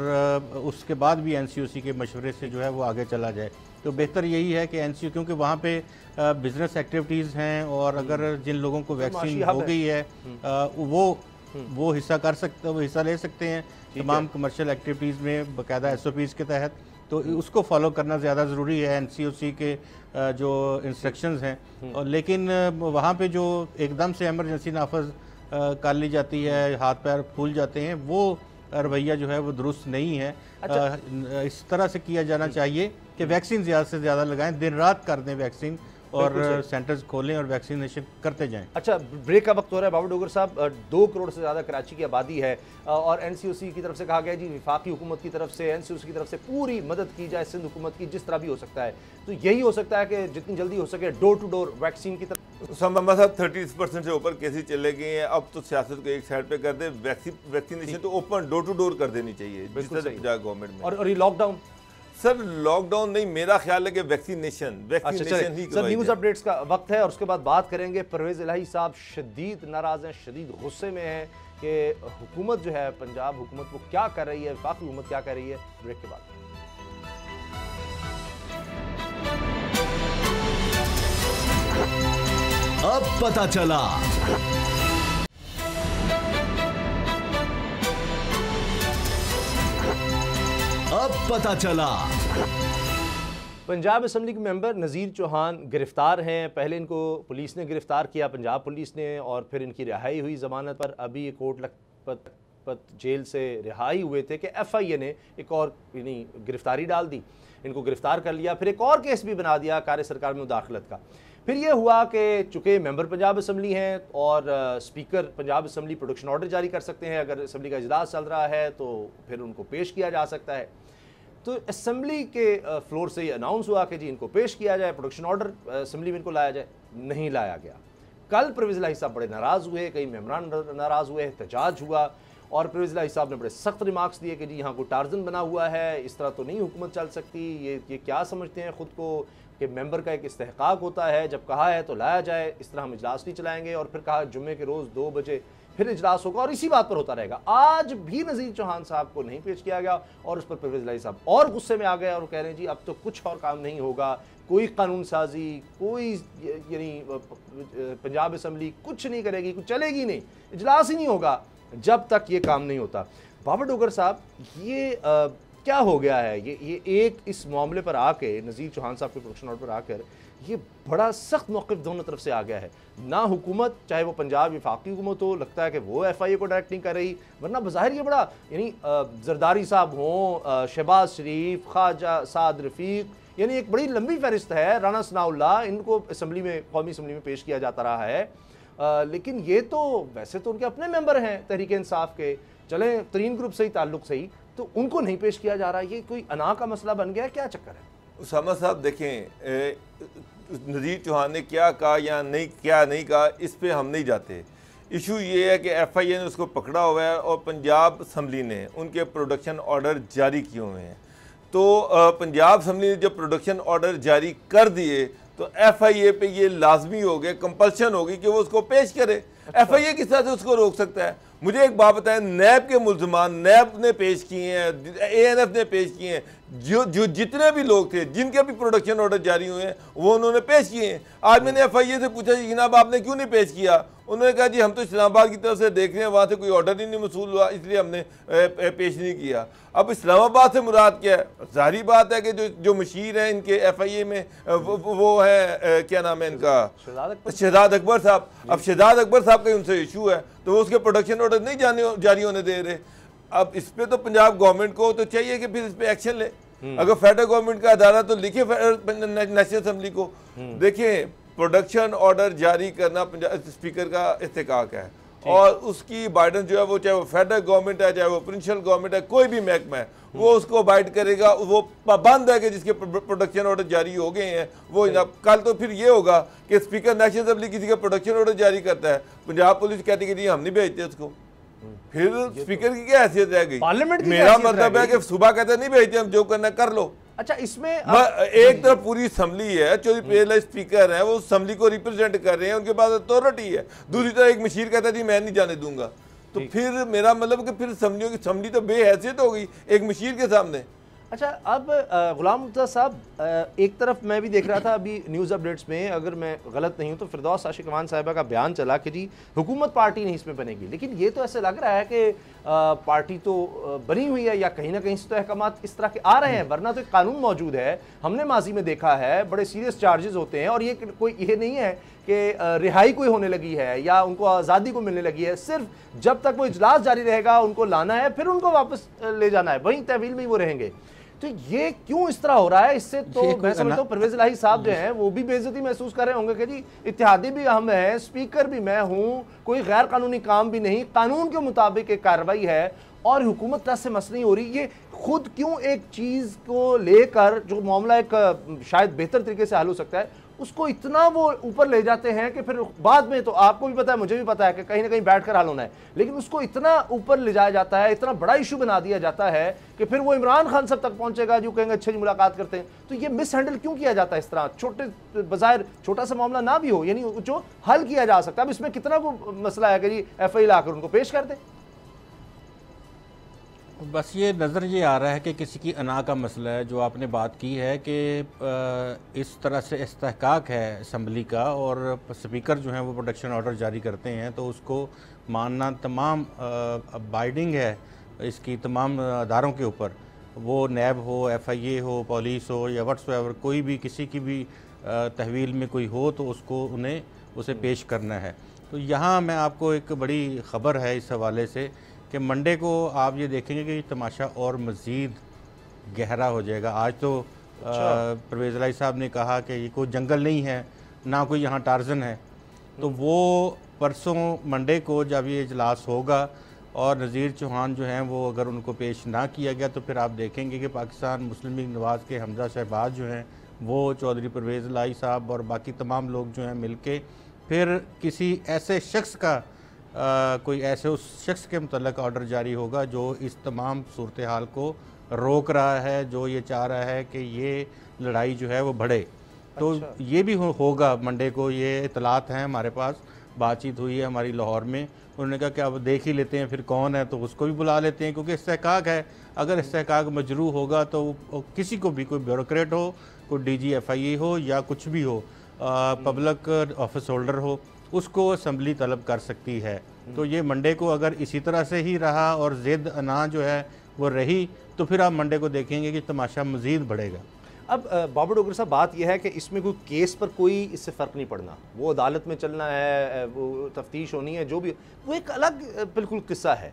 उसके बाद भी एनसीओसी के मशवरे से जो है वो आगे चला जाए। तो बेहतर यही है कि एनसीओ, क्योंकि वहाँ पे बिज़नेस एक्टिविटीज़ हैं और अगर जिन लोगों को वैक्सीन हो गई है वो हिस्सा कर सकते, वो हिस्सा ले सकते हैं तमाम कमर्शियल एक्टिविटीज़ में बाकायदा एसओपीज़ के तहत। तो उसको फॉलो करना ज़्यादा ज़रूरी है एनसीओसी के जो इंस्ट्रक्शंस हैं। और लेकिन वहाँ पे जो एकदम से एमरजेंसी नाफज कर ली जाती है, हाथ पैर फूल जाते हैं, वो रवैया जो है वो दुरुस्त नहीं है। अच्छा। इस तरह से किया जाना चाहिए कि वैक्सीन ज़्यादा से ज़्यादा लगाएं, दिन रात कर दें वैक्सीन, और सेंटर्स खोलें और वैक्सीनेशन करते जाएं। अच्छा, ब्रेक का वक्त हो रहा है बाबर डोगर साहब। 2 करोड़ से ज़्यादा कराची की आबादी है और एनसीओसी की तरफ से कहा गया जी वफाकी हुकूमत की तरफ से, एनसीओसी की तरफ से पूरी मदद की जाए सिंध हुकूमत की, जिस तरह भी हो सकता है। तो यही हो सकता है कि जितनी जल्दी हो सके डोर टू डोर वैक्सीन की तरफ। साहब 30% से ऊपर केसेस चले गए हैं, अब तो सियासत को एक साइड पे कर दे, वैक्सीनेशन तो ओपन डोर टू डोर कर देनी चाहिए गवर्नमेंट में। और ये लॉकडाउन सर, लॉकडाउन नहीं, मेरा ख्याल है कि वैक्सीनेशन ही। सर, न्यूज़ अपडेट्स का वक्त है और उसके बाद बात करेंगे। परवेज़ इलाही साहब शदीद नाराज़ हैं, शदीद गुस्से में हैं कि हुकूमत जो है पंजाब हुकूमत वो क्या कर रही है, वफाकी हुकूमत क्या कर रही है। ब्रेक के बाद अब पता चला। अब पता चला। पंजाब असम्बली के मेंबर नज़ीर चौहान गिरफ्तार हैं। पहले इनको पुलिस ने गिरफ्तार किया, पंजाब पुलिस ने, और फिर इनकी रिहाई हुई ज़मानत पर। अभी ये कोट लखपत जेल से रिहाई हुए थे कि एफआईए ने एक और गिरफ्तारी डाल दी, इनको गिरफ्तार कर लिया, फिर एक और केस भी बना दिया कार्य सरकार में मुदाखलत का। फिर ये हुआ कि चूँकि मेंबर पंजाब असम्बली हैं और speaker Punjab assembly production order जारी कर सकते हैं, अगर असम्बली का इजलास चल रहा है तो फिर उनको पेश किया जा सकता है। तो असम्बली के फ्लोर से ये अनाउंस हुआ कि जी इनको पेश किया जाए, प्रोडक्शन ऑर्डर असम्बली में इनको लाया जाए। नहीं लाया गया। कल परवेज़ इलाही साहब बड़े नाराज़ हुए, कई मेंबरान नाराज़ हुए, एहतजाज हुआ और परवेज़ इलाही साहब ने बड़े सख्त रिमार्क्स दिए कि जी यहाँ को टार्जन बना हुआ है, इस तरह तो नहीं हुकूमत चल सकती, ये क्या समझते हैं ख़ुद को कि मेंबर का एक इस्तेहकाक होता है, जब कहा है तो लाया जाए, इस तरह हम इजलास नहीं चलाएंगे। और फिर कहा जुम्मे के रोज़ 2 बजे फिर इजलास होगा और इसी बात पर होता रहेगा। आज भी नज़ीर चौहान साहब को नहीं पेश किया गया और उस पर परवेज़ इलाही साहब और गुस्से में आ गए और कह रहे हैं जी अब तो कुछ और काम नहीं होगा, कोई कानून साजी, कोई पंजाब असम्बली कुछ नहीं करेगी, कुछ चलेगी नहीं, इजलास ही नहीं होगा जब तक ये काम नहीं होता। बाबर डोगर साहब, ये क्या हो गया है? ये एक इस मामले पर आके, नज़ीर चौहान साहब के प्रोडक्शन ऑर्डर पर आकर ये बड़ा सख्त मौक़िफ़ दोनों तरफ से आ गया है। ना हुकूमत, चाहे वो पंजाब वफाकी हुकूमत हो, लगता है कि वो FIA को डायरेक्ट नहीं कर रही, वरना बज़ाहिर ये बड़ा, यानी जरदारी साहब हों, शहबाज शरीफ, ख्वाजा साद रफ़ीक, यानी एक बड़ी लंबी फहरिस्त है, राना सनाउल्लाह, इनको असम्बली में, कौमी असम्बली में पेश किया जाता रहा है। लेकिन ये तो वैसे तो उनके अपने मेंबर हैं तहरीक इंसाफ के, चलें तरीन ग्रुप से ही ताल्लुक़ सही, तो उनको नहीं पेश किया जा रहा। ये कोई अना का मसला बन गया, क्या चक्कर है? उसामा साहब देखें, नज़ीर चौहान ने क्या कहा या नहीं कहा, इस पे हम नहीं जाते। इशू ये है कि FIA ने उसको पकड़ा हुआ है और पंजाब असम्बली ने उनके प्रोडक्शन ऑर्डर जारी किए हुए हैं। तो पंजाब असम्बली ने जब प्रोडक्शन ऑर्डर जारी कर दिए तो FIA पे ये लाजमी हो गया, कंपल्शन होगी कि वो उसको पेश करे। FIA किस तरह से उसको रोक सकता है? मुझे एक बात बताएं, नैब के मुल्ज़मान, नैब ने पेश किए हैं, ANF ने पेश किए हैं, जो जितने भी लोग थे जिनके भी प्रोडक्शन ऑर्डर जारी हुए हैं वो उन्होंने पेश किए हैं। आज मैंने FIA से पूछा जी जनाब आपने क्यों नहीं पेश किया? उन्होंने कहा जी हम तो इस्लामाबाद की तरफ से देख रहे हैं, वहाँ से कोई ऑर्डर ही नहीं मसूल हुआ, इसलिए हमने पेश नहीं किया। अब इस्लामाबाद से मुराद क्या है? जाहिर बात है कि जो मशीर हैं इनके FIA में वो है, क्या नाम है इनका, शहजाद अकबर साहब। अब शहजाद अकबर साहब का उनसे इशू है तो वो उसके प्रोडक्शन ऑर्डर नहीं जारी होने दे रहे। अब इस पे तो पंजाब गवर्नमेंट को तो चाहिए कि फिर इस पे एक्शन ले। अगर फेडरल गवर्नमेंट का अदारा तो लिखे नेशनल असेंबली को। देखिए, प्रोडक्शन ऑर्डर जारी करना पंजाब स्पीकर का इस्तेकाक है और उसकी बाइडेन जो है वो, चाहे वो फेडरल गवर्नमेंट है, चाहे वो प्रोविंशियल गवर्नमेंट है, कोई भी महकमा है, वो उसको अबाइड करेगा। वो पाबंद है कि जिसके प्रोडक्शन ऑर्डर जारी हो गए हैं वो जनाब। कल तो फिर ये होगा कि स्पीकर नेशनल असेंबली किसी का प्रोडक्शन ऑर्डर जारी करता है, पंजाब पुलिस कहती है कि हम नहीं भेजते उसको, फिर स्पीकर की क्या हैसियत रह गई? पार्लियामेंट की मेरा मतलब है कि सुबह कहते नहीं भेजते, हम जो करना कर लो। अच्छा, इसमें एक तरफ पूरी असम्बली है, जो पहले स्पीकर है वो असम्बली को रिप्रेजेंट कर रहे हैं, उनके पास अथॉरिटी है। दूसरी तरफ एक मशीर कहता है जी मैं नहीं जाने दूंगा, तो फिर मेरा मतलब कि फिर असम्बली तो बेहैसियत हो गई एक मशीर के सामने। अच्छा, अब गुलाम मुर्तज़ा साहब, एक तरफ मैं भी देख रहा था अभी न्यूज़ अपडेट्स में, अगर मैं गलत नहीं हूं तो फिरदौस आशिकवान साहिबा का बयान चला कि जी हुकूमत पार्टी नहीं इसमें बनेगी, लेकिन ये तो ऐसे लग रहा है कि पार्टी तो बनी हुई है या कहीं ना कहीं से तो अहकामात इस तरह के आ रहे हैं, वरना तो एक कानून मौजूद है। हमने माजी में देखा है बड़े सीरियस चार्जेस होते हैं और ये कोई ये नहीं है कि रिहाई कोई होने लगी है या उनको आज़ादी को मिलने लगी है। सिर्फ जब तक वो इजलास जारी रहेगा उनको लाना है, फिर उनको वापस ले जाना है, वहीं तहवील में ही वो रहेंगे। तो ये क्यों इस तरह हो रहा है? इससे तो मैं समझता हूँ परवेज़ इलाही साहब जो हैं वो भी बेइज्जती महसूस कर रहे होंगे कि जी इत्तेहादी भी हम हैं, स्पीकर भी मैं हूँ, कोई गैर कानूनी काम भी नहीं, कानून के मुताबिक एक कार्रवाई है और हुकूमत तरफ से मसला नहीं हो रही। ये खुद क्यों एक चीज़ को लेकर जो मामला एक शायद बेहतर तरीके से हल हो सकता है उसको इतना वो ऊपर ले जाते हैं कि फिर बाद में, तो आपको भी पता है मुझे भी पता है कि कहीं ना कहीं बैठकर हल होना है, लेकिन उसको इतना ऊपर ले जाया जाता है, इतना बड़ा इशू बना दिया जाता है कि फिर वो इमरान खान सब तक पहुंचेगा जो कहेंगे अच्छा जी मुलाकात करते हैं। तो ये मिस हैंडल क्यों किया जाता है इस तरह? छोटे बज़ाहिर छोटा सा मामला ना भी हो, यानी जो हल किया जा सकता है। अब इसमें कितना वो मसला है कि जी FIA लाकर उनको पेश कर दे? बस ये नज़र ये आ रहा है कि किसी की अना का मसला है। जो आपने बात की है कि इस तरह से इस्तेहकाक है असम्बली का और स्पीकर जो हैं वो प्रोटेक्शन ऑर्डर जारी करते हैं तो उसको मानना तमाम बाइडिंग है इसकी तमाम अदारों के ऊपर, वो नैब हो, FIA हो, पुलिस हो या व्हाट्सएवर, कोई भी किसी की भी तहवील में कोई हो तो उसको उसे पेश करना है। तो यहाँ मैं आपको एक बड़ी ख़बर है इस हवाले से कि मंडे को आप ये देखेंगे कि तमाशा और मज़ीद गहरा हो जाएगा। आज तो परवेज़ इलाही साहब ने कहा कि ये कोई जंगल नहीं है, ना कोई यहाँ टार्जन है, तो वो परसों मंडे को जब ये इजलास होगा और नज़ीर चौहान जो हैं वो अगर उनको पेश ना किया गया तो फिर आप देखेंगे कि पाकिस्तान मुस्लिम लीग नवाज़ के हमजा शहबाज जो हैं वो चौधरी परवेज़ इलाही साहब और बाकी तमाम लोग जो हैं मिल के फिर किसी ऐसे शख्स का कोई ऐसे उस शख्स के मुतल्लिक़ ऑर्डर जारी होगा जो इस तमाम सूरत हाल को रोक रहा है, जो ये चाह रहा है कि ये लड़ाई जो है वो बढ़े। तो ये भी होगा मंडे को, ये इतलात हैं हमारे पास, बातचीत हुई है हमारी लाहौर में। उन्होंने कहा कि अब देख ही लेते हैं फिर कौन है तो उसको भी बुला लेते हैं, क्योंकि इस्तेहकाक है। अगर इस्तेहकाक मजरू होगा तो किसी को भी, कोई ब्यूरोक्रेट हो, कोई DG FIA हो या कुछ भी हो, पब्लिक ऑफिस होल्डर हो, उसको असम्बली तलब कर सकती है। तो ये मंडे को अगर इसी तरह से ही रहा और ज़िद अना जो है वो रही तो फिर आप मंडे को देखेंगे कि तमाशा मज़ीद बढ़ेगा। अब बाबर डोगर साहब, बात यह है कि इसमें कोई केस पर कोई इससे फ़र्क नहीं पड़ना, वो अदालत में चलना है, वो तफ्तीश होनी है, जो भी, वो एक अलग बिल्कुल किस्सा है।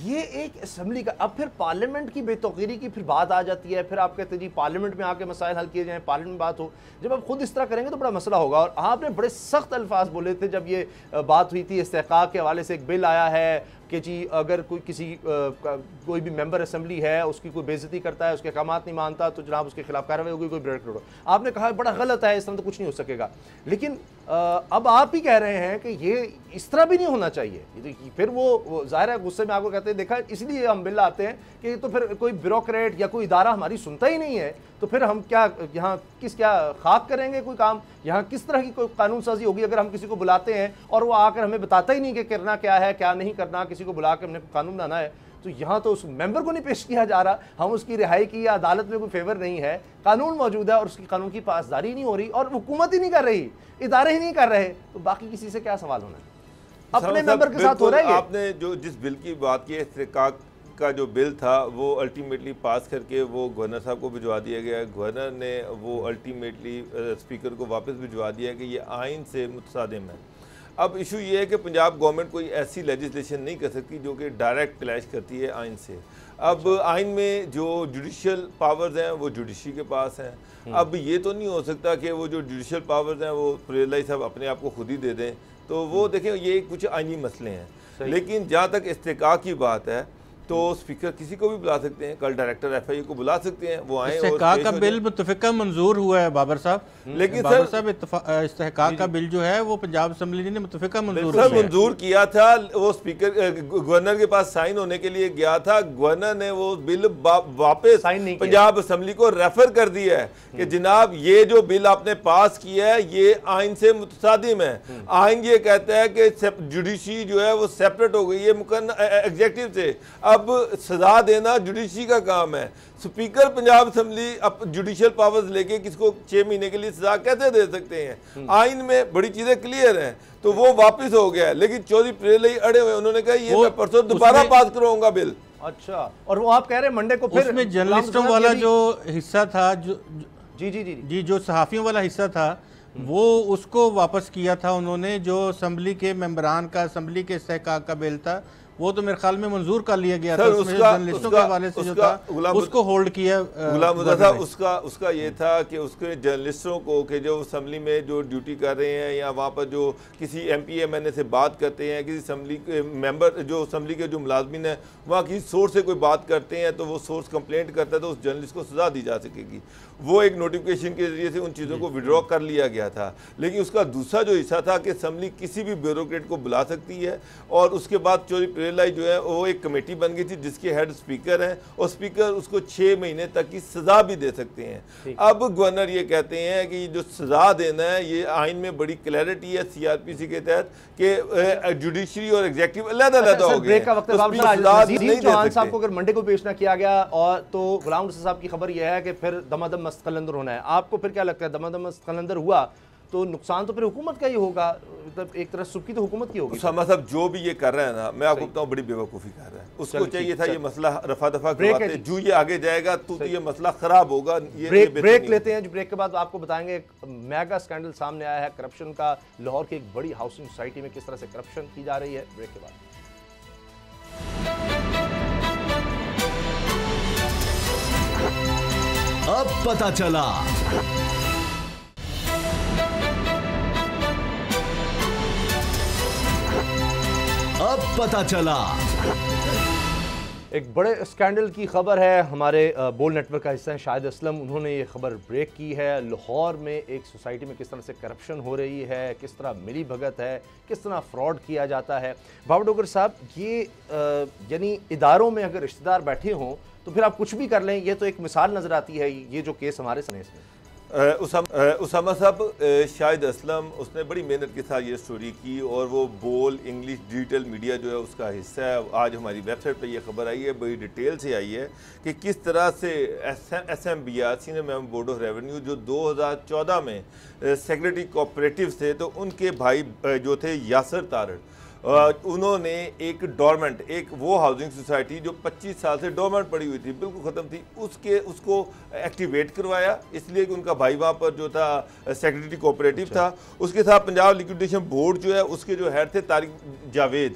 ये एक असम्बली का, अब फिर पार्लियामेंट की बेतौकीरी की फिर बात आ जाती है। फिर आप कहते हैं जी पार्लियामेंट में आके मसाइल हल किए जाएं, पार्लियामेंट में बात हो। जब आप खुद इस तरह करेंगे तो बड़ा मसला होगा। और आपने बड़े सख्त अल्फाज बोले थे जब ये बात हुई थी, इस्तेहकाक के हवाले से एक बिल आया है कि जी अगर कोई भी मेंबर असम्बली है उसकी कोई बेइज्जती करता है, उसके अहकामात नहीं मानता, तो जनाब उसके खिलाफ कार्रवाई होगी, कोई ब्रेक हो। आपने कहा बड़ा गलत है, इस तरह तो कुछ नहीं हो सकेगा। लेकिन अब आप ही कह रहे हैं कि ये इस तरह भी नहीं होना चाहिए। फिर वो जाहिर है गुस्से में आपको कहते हैं देखा इसलिए हम बिल लाते हैं कि तो फिर कोई ब्यूरोक्रेट या कोई इदारा हमारी सुनता ही नहीं है, तो फिर हम क्या यहाँ क्या खाक करेंगे कोई काम? यहाँ किस तरह की कोई कानून साजी होगी अगर हम किसी को बुलाते हैं और वो आकर हमें बताता ही नहीं कि करना क्या है क्या नहीं करना, किसी को बुला कर हमने कानून बनाना है। तो यहाँ तो उस मेंबर को नहीं पेश किया जा रहा, हम उसकी रिहाई की या अदालत में कोई फेवर नहीं है, कानून मौजूद है और उसकी कानून की पासदारी नहीं हो रही और हुकूमत ही नहीं कर रही, इदारे ही नहीं कर रहे, तो बाकी किसी से क्या सवाल होना है? अपने मेंबर के साथ हो रहा है। आपने जो जिस बिल की बात की है, इस्तेहकाक का जो बिल था वो अल्टीमेटली पास करके वो गवर्नर साहब को भिजवा दिया गया। गवर्नर ने वो अल्टीमेटली स्पीकर को वापस भिजवा दिया कि ये आइन से मुतसादिम है। अब इशू ये है कि पंजाब गवर्नमेंट कोई ऐसी लेजिस्लेशन नहीं कर सकती जो कि डायरेक्ट क्लैश करती है आइन से। अब आइन में जो जुडिशियल पावर्स हैं वो जुडिशरी के पास हैं। अब ये तो नहीं हो सकता कि वो जो जुडिशियल पावर्स हैं वो प्रेलाई साहब अपने आप को खुद ही दे दें। तो वो देखें ये कुछ आइनी मसले हैं। लेकिन जहाँ तक इस्तेहकाक की बात है तो स्पीकर किसी को भी बुला सकते हैं, कल डायरेक्टर एफआईए को बुला सकते हैं, वो आए। इस्तेहकाक का बिल मुत्तफिका मंजूर हुआ है बाबर साहब, लेकिन बाबर साहब इस्तेहकाक का बिल जो है वो पंजाब असेंबली ने मुत्तफिका मंजूर किया था। वो स्पीकर गवर्नर के पास साइन होने के लिए गया था, गवर्नर ने वो बिल वापस पंजाब असेंबली को रेफर कर दिया है कि जनाब ये जो बिल आपने पास किया है ये आइन से मुतसादिम है। आइन ये कहता है कि जुडिशरी जो है वो सेपरेट हो गई है एग्जीक्यूटिव से। अब सजा देना जुडिशरी का काम है। स्पीकर पंजाब असेंबली अब जुडिशियल पावर्स लेके किसको 6 महीने के लिए सजा कैसे दे सकते हैं? आइन में बड़ी चीजें क्लियर हैं। तो वो वापस हो गया, लेकिन चौधरी प्रेलाई अड़े हुए, उन्होंने कहा ये मैं परसों दोबारा पास कराऊंगा बिल। अच्छा, और वो आप कह रहे हैं मंडे को फिर उसमें जर्नलिस्टों वाला जो हिस्सा था, जी जो सहाफियों वाला हिस्सा था वो उसको वापस किया था उन्होंने। जो असेंबली के मेंबरान का असेंबली के इस्तेहकाक का बिल था वो तो मेरे ख्याल में मंजूर कर लिया गया था। जर्नलिस्टों के हवाले से जो था उसको होल्ड किया गुलाम मुर्तज़ा था। उसका ये था कि उसके जर्नलिस्टों को कि जो असेंबली में जो ड्यूटी कर रहे हैं या वहाँ पर जो किसी MP MNA से बात करते हैं, किसी असेंबली के मेंबर जो असेंबली के जो मुलाजमिन हैं वहाँ किसी सोर्स से कोई बात करते हैं तो वो सोर्स कंप्लेंट करता है तो उस जर्नलिस्ट को सजा दी जा सकेगी। वो एक नोटिफिकेशन के जरिए से उन चीज़ों को विड्रॉ कर लिया गया था। लेकिन उसका दूसरा जो हिस्सा था कि असेंबली किसी भी ब्यूरोक्रेट को बुला सकती है और उसके बाद चौधरी प्रेलाई जो है वो एक कमेटी बन गई थी जिसके हेड स्पीकर हैं और स्पीकर उसको 6 महीने तक की सजा भी दे सकते हैं। अब गवर्नर ये कहते हैं कि जो सजा देना है ये आइन में बड़ी क्लैरिटी है CRPC के तहत कि जुडिशरी और एग्जीक्यूटिव अलग-अलग हो गए। चौहान साहब को अगर मंडे को पेश ना किया गया और तो गुलाम रसूल साहब की खबर यह है कि फिर दमादम मस्त कलंदर होना है। आपको फिर क्या लगता है दमादम मस्त कलंदर हुआ तो नुकसान तो फिर हुकूमत का ही होगा, मतलब एक तरह सुबकी तो हुकूमत की होगी। उसामा साहब जो भी ये कर रहे हैं ना, मैं आपको बताऊं बड़ी बेवकूफ़ी कर रहा है। उसको चाहिए था ये मसला रफा दफा करवाते, जो ये आगे जाएगा तो ये मसला खराब होगा। ब्रेक लेते हैं, जो ब्रेक के बाद आपको बताएंगे एक मेगा स्कैंडल सामने आया है करप्शन का। लाहौर की एक बड़ी हाउसिंग सोसाइटी में किस तरह से करप्शन की जा रही है। ब्रेक के बाद अब पता चला। अब पता चला। एक बड़े स्कैंडल की खबर है, हमारे बोल नेटवर्क का हिस्सा है शाहिद असलम, उन्होंने ये खबर ब्रेक की है। लाहौर में एक सोसाइटी में किस तरह से करप्शन हो रही है, किस तरह मिली भगत है, किस तरह फ्रॉड किया जाता है। बाबर डोगर साहब, ये यानी इदारों में अगर रिश्तेदार बैठे हों तो फिर आप कुछ भी कर लें, ये तो एक मिसाल नज़र आती है ये जो केस हमारे सामने इसमें। उसामा साहब, शाहिद असलम उसने बड़ी मेहनत के साथ ये स्टोरी की और वो बोल इंग्लिश डिजिटल मीडिया जो है उसका हिस्सा है। आज हमारी वेबसाइट पे ये खबर आई है, बड़ी डिटेल से आई है कि किस तरह से SMBR senior member board of revenue जो 2014 में सेक्रेटरी कोऑपरेटिव थे, तो उनके भाई जो थे यासर तारड़, उन्होंने एक डोरमेंट, एक वो हाउसिंग सोसाइटी जो 25 साल से डोरमेंट पड़ी हुई थी, बिल्कुल ख़त्म थी, उसको एक्टिवेट करवाया, इसलिए कि उनका भाई वहाँ पर जो था सेक्रेटरी कोऑपरेटिव था। उसके साथ पंजाब लिक्विडेशन बोर्ड जो है उसके जो हेड थे तारिक जावेद,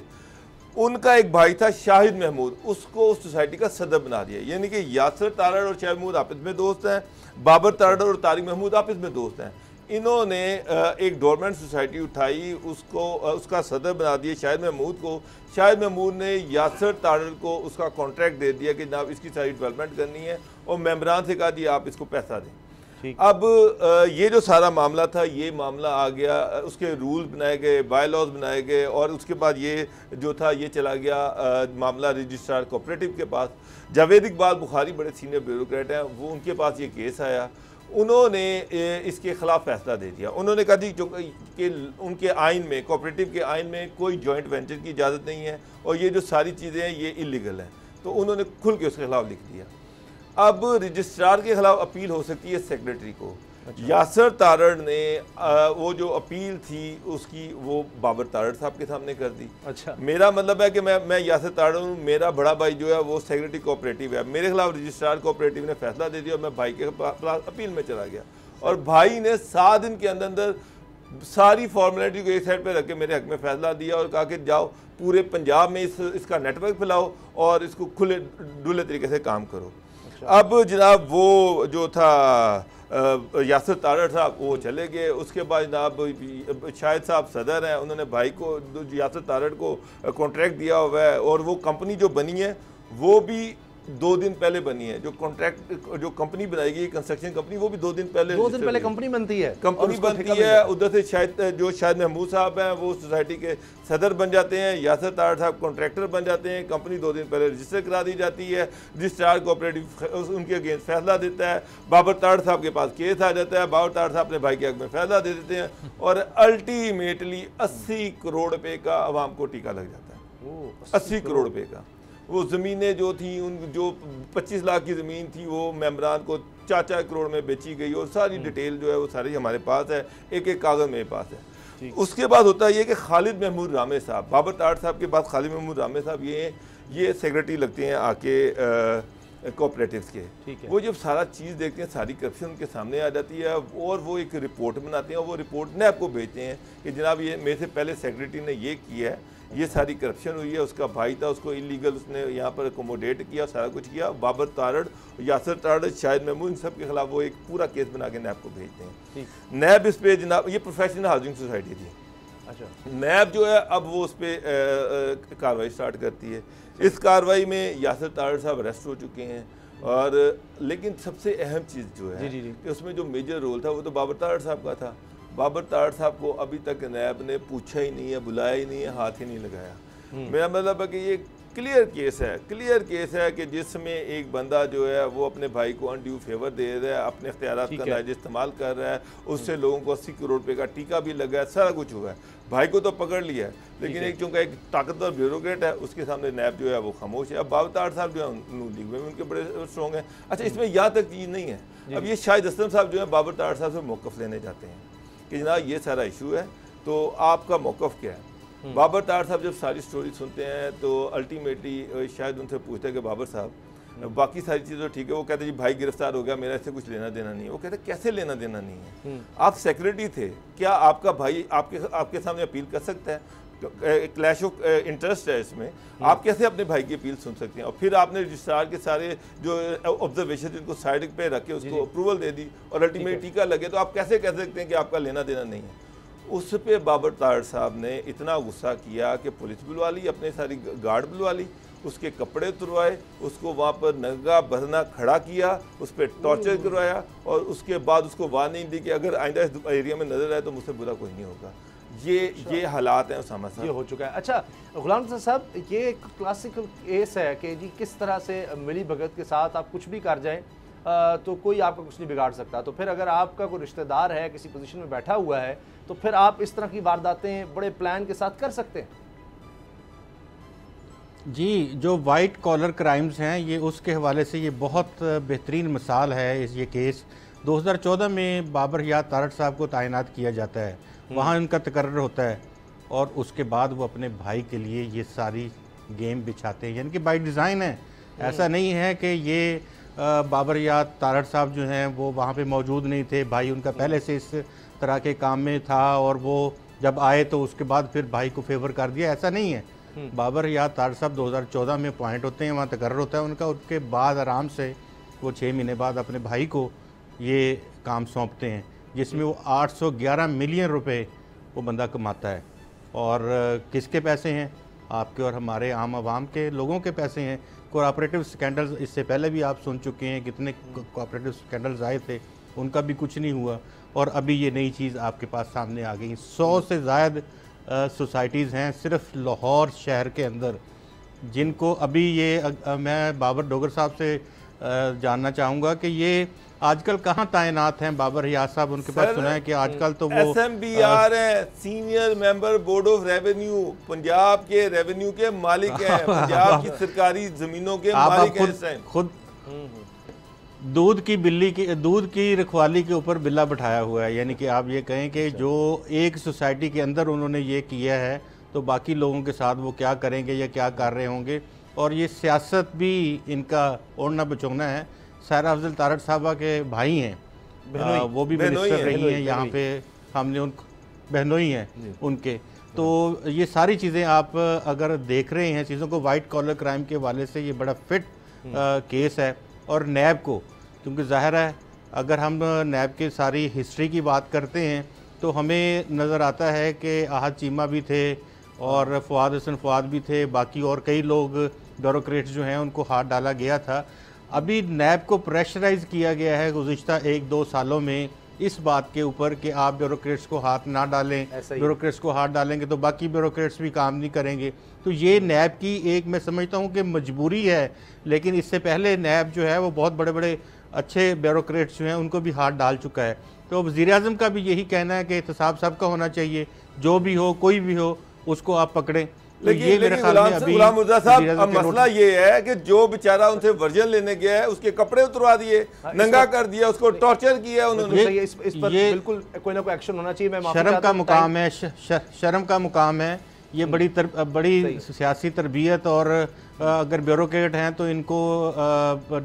उनका एक भाई था शाहिद महमूद, उसको उस सोसाइटी का सदर बना दिया। यानी कि यासर तारड़ और शाहिद महमूद आपस में दोस्त हैं, बाबर तारड़ और तारिक महमूद आपस में दोस्त हैं। इन्होंने एक डोरमेंट सोसाइटी उठाई, उसका सदर बना दिया शाहिद महमूद को। शाहिद महमूद ने यासर तारड़ को उसका कॉन्ट्रैक्ट दे दिया कि जनाब इसकी सारी डेवलपमेंट करनी है, और मेम्बरान से कहा जी आप इसको पैसा दें। अब ये जो सारा मामला था, ये मामला आ गया, उसके रूल्स बनाए गए, बाय लॉज बनाए गए, और उसके बाद ये जो था ये चला गया मामला रजिस्ट्रार कोऑपरेटिव के पास। जावेद इकबाल बुखारी बड़े सीनियर ब्यूरोक्रेट हैं, वो उनके पास ये केस आया, उन्होंने इसके खिलाफ फैसला दे दिया। उन्होंने कहा जो कि उनके आइन में, कोऑपरेटिव के आइन में कोई जॉइंट वेंचर की इजाज़त नहीं है और ये जो सारी चीज़ें हैं ये इलीगल हैं, तो उन्होंने खुल के उसके खिलाफ लिख दिया। अब रजिस्ट्रार के खिलाफ अपील हो सकती है सेक्रेटरी को। अच्छा। यासर तारड़ ने वो जो अपील थी उसकी वो बाबर तारड़ साहब के सामने कर दी। अच्छा। मेरा मतलब है कि मैं यासर तारड़ हूँ, मेरा बड़ा भाई जो है वो सेक्रेटरी कोऑपरेटिव है, मेरे खिलाफ रजिस्ट्रार कोऑपरेटिव ने फैसला दे दिया और मैं भाई के खिलाफ अपील में चला गया, और भाई ने 7 दिन के अंदर सारी फॉर्मेलिटी को एक साइड पे रख के मेरे हक में फैसला दिया और कहा कि जाओ पूरे पंजाब में इसका नेटवर्क फैलाओ और इसको खुले डुले तरीके से काम करो। अब जनाब वो जो था यासर तारड़ साहब वो चले गए। उसके बाद जनाब शाहिद साहब सदर हैं, उन्होंने भाई को यासर तारड़ को कॉन्ट्रैक्ट दिया हुआ है, और वो कंपनी जो बनी है वो भी 2 दिन पहले बनी है। जो कॉन्ट्रैक्ट जो कंपनी बनाएगी कंस्ट्रक्शन कंपनी, वो भी 2 दिन पहले कंपनी बनती है, कंपनी बनती है। उधर से शाहिद महमूद साहब हैं वो सोसाइटी के सदर बन जाते हैं, यासर तारड़ साहब कॉन्ट्रैक्टर बन जाते हैं, कंपनी 2 दिन पहले रजिस्टर करा दी जाती है, रजिस्ट्रार कोऑपरेटिव उनके अगेंस्ट फैसला देता है, बाबर तारड़ साहब के पास केस आ जाता है, बाबर तारड़ साहब अपने भाई के हक में फैसला दे देते हैं, और अल्टीमेटली 80 करोड़ रुपये का आवाम को टीका लग जाता है। 80 करोड़ रुपये का। वो ज़मीनें जो थी, उन जो 25 लाख की ज़मीन थी वो मेम्बरान को 4 करोड़ में बेची गई, और सारी डिटेल जो है वो सारी हमारे पास है, एक कागज़ मेरे पास है। उसके बाद होता है ये कि खालिद महमूद रामे साहब, बाबर तारड़ साहब के बाद खालिद महमूद रामे साहब ये सेक्रेटरी लगते हैं आके कोऑपरेटिव्स के। वो जब सारा चीज़ देखते हैं, सारी करप्शन उनके सामने आ जाती है, और वो एक रिपोर्ट बनाते हैं, और वो रिपोर्ट नैब को भेजते हैं कि जनाब ये मेरे से पहले सेक्रेटरी ने ये किया है, ये सारी करप्शन हुई है, उसका भाई था उसको इलीगल उसने यहाँ पर अकोमोडेट किया, सारा कुछ किया। बाबर तारड़, यासर तारड़, शाहिद महमूद, इन सब के खिलाफ वो एक पूरा केस बना के नैब को भेजते हैं। नैब इस पे जनाब, ये प्रोफेशनल हाउसिंग सोसाइटी थी। अच्छा। नैब जो है अब वो उस पर कार्रवाई स्टार्ट करती है। इस कार्रवाई में यासर तारड़ साहब अरेस्ट हो चुके हैं, और लेकिन सबसे अहम चीज़ जो है कि उसमें जो मेजर रोल था वो तो बाबर तारड़ साहब का था। बाबर तारड़ साहब को अभी तक नैब ने पूछा ही नहीं है, बुलाया ही नहीं है, हाथ ही नहीं लगाया। मेरा मतलब है कि ये क्लियर केस है कि जिसमें एक बंदा जो है वो अपने भाई को अनड्यू फेवर दे रहा है, अपने इख्तियारात का लाइज इस्तेमाल कर रहा है, उससे लोगों को 80 करोड़ रुपये का टीका भी लगा है, सारा कुछ हुआ है। भाई को तो पकड़ लिया है, लेकिन एक चूँकि एक ताकतवर ब्यूरोक्रेट है, उसके सामने नैब जो है वो खामोश है। अब बाबर तारड़ साहब जो है लीग में उनके बड़े स्ट्रॉन्ग हैं। अच्छा, इसमें यहाँ तक चीज़ नहीं है, अब ये शाहिद असलम साहब जो है बाबर तारड़ साहब से मौक़िफ़ लेने जाते हैं कि जनाब ये सारा इशू है, तो आपका मौक़िफ़ क्या है। बाबर तारड़ साहब जब सारी स्टोरी सुनते हैं तो अल्टीमेटली शायद उनसे पूछते हैं कि बाबर साहब बाकी सारी चीज़ें ठीक है, वो कहते हैं जी भाई गिरफ्तार हो गया, मेरा इससे कुछ लेना देना नहीं है। वो कहते हैं कैसे लेना देना नहीं है, आप सेक्रेटरी थे, क्या आपका भाई आपके सामने अपील कर सकता है? क्लैश ऑफ इंटरेस्ट है इसमें, आप कैसे अपने भाई की अपील सुन सकते हैं? और फिर आपने रजिस्ट्रार के सारे जो ऑब्जर्वेशन जिनको साइड पे रखे उसको अप्रूवल दे दी और अल्टीमेट टीका लगे, तो आप कैसे कह सकते हैं कि आपका लेना देना नहीं है? उस पे बाबर तारड़ साहब ने इतना गुस्सा किया कि पुलिस बुलवा ली, अपने सारी गार्ड बुलवा ली, उसके कपड़े उतरवाए, उसको वहाँ पर नंगा बरना खड़ा किया, उस पर टॉर्चर करवाया, और उसके बाद उसको वार्निंग दी कि अगर आइंदा इस एरिया में नजर आए तो मुझसे बुरा कोई नहीं होगा। ये हालात हैं उसामा साहब, ये हो चुका है। अच्छा गुलाम साहब, ये एक क्लासिकल केस है कि जी किस तरह से मिली भगत के साथ आप कुछ भी कर जाएं, तो कोई आपका कुछ नहीं बिगाड़ सकता। तो फिर अगर आपका कोई रिश्तेदार है, किसी पोजीशन में बैठा हुआ है, तो फिर आप इस तरह की वारदातें बड़े प्लान के साथ कर सकते हैं। जी, जो वाइट कॉलर क्राइम्स हैं, ये उसके हवाले से ये बहुत बेहतरीन मिसाल है। ये केस 2014 में बाबर याद तारड़ साहब को तैनात किया जाता है, वहाँ इनका तकर्रर होता है और उसके बाद वो अपने भाई के लिए ये सारी गेम बिछाते हैं, यानी कि बाय डिज़ाइन है। ऐसा नहीं है कि ये बाबर याद तारड़ साहब जो हैं वो वहाँ पे मौजूद नहीं थे, भाई उनका पहले से इस तरह के काम में था और वो जब आए तो उसके बाद फिर भाई को फेवर कर दिया, ऐसा नहीं है। बाबर याद तारड़ साहब 2014 में अपॉइंट होते हैं, वहाँ तकर्रर होता है उनका, उसके बाद आराम से वो 6 महीने बाद अपने भाई को ये काम सौंपते हैं, जिसमें वो 811 मिलियन रुपए वो बंदा कमाता है। और किसके पैसे हैं? आपके और हमारे आम आवाम के लोगों के पैसे हैं। कोऑपरेटिव स्कैंडल्स इससे पहले भी आप सुन चुके हैं, कितने कोऑपरेटिव स्कैंडल्स आए थे, उनका भी कुछ नहीं हुआ और अभी ये नई चीज़ आपके पास सामने आ गई। 100 से ज़्यादा सोसाइटीज़ हैं सिर्फ लाहौर शहर के अंदर, जिनको अभी ये मैं बाबर डोगर साहब से जानना चाहूँगा कि ये आजकल कहाँ तैनात हैं बाबर याद साहब? उनके पास सुना है कि आजकल तो वो SMBR हैं, senior member board of revenue, Punjab के रेवेन्यू के मालिक हैं, पंजाब की सरकारी जमीनों के मालिक हैं। खुद दूध की बिल्ली की दूध की रखवाली के ऊपर बिल्ला बिठाया हुआ है, यानी कि आप ये कहें कि जो एक सोसाइटी के अंदर उन्होंने ये किया है तो बाकी लोगों के साथ वो क्या करेंगे या क्या कर रहे होंगे। और ये सियासत भी इनका ओढ़ना बचोना है। सारा अफजल तारड़ साहबा के भाई हैं, वो भी मिनिस्टर रही हैं यहाँ पे, हमने उन बहनोई हैं उनके। तो ये सारी चीज़ें आप अगर देख रहे हैं चीज़ों को वाइट कॉलर क्राइम के हवाले से, ये बड़ा फिट केस है। और नैब को, क्योंकि ज़ाहिर है अगर हम नैब की सारी हिस्ट्री की बात करते हैं तो हमें नज़र आता है कि आहद चीमा भी थे और फवाद हसन फवाद भी थे, बाकी और कई लोग ब्यूरोक्रेट्स जो हैं उनको हाथ डाला गया था। अभी नैब को प्रेशराइज़ किया गया है गुज़िश्ता 1-2 सालों में इस बात के ऊपर कि आप ब्यूरोक्रेट्स को हाथ ना डालें, ब्यूरोक्रेट्स को हाथ डालेंगे तो बाकी ब्यूरोक्रेट्स भी काम नहीं करेंगे। तो ये नैब की एक, मैं समझता हूँ कि मजबूरी है, लेकिन इससे पहले नैब जो है वो बहुत बड़े बड़े अच्छे ब्यूरोक्रेट्स जो हैं उनको भी हाथ डाल चुका है। तो वज़ीर-ए-आज़म का भी यही कहना है कि एहतसाब सबका होना चाहिए, जो भी हो कोई भी हो उसको आप पकड़ें। लेकिन गुलाम मुर्तज़ा साहब, अब मसला ये है कि जो बेचारा उनसे वर्जन लेने गया है उसके कपड़े उतरवा दिए, नंगा कर दिया, उसको टॉर्चर किया उन्होंने। इस पर बिल्कुल कोई ना कोई एक्शन होना चाहिए। मैं शर्म का मुकाम है, शर्म का मुकाम है। ये बड़ी सियासी तरबियत, और अगर ब्यूरोक्रेट हैं तो इनको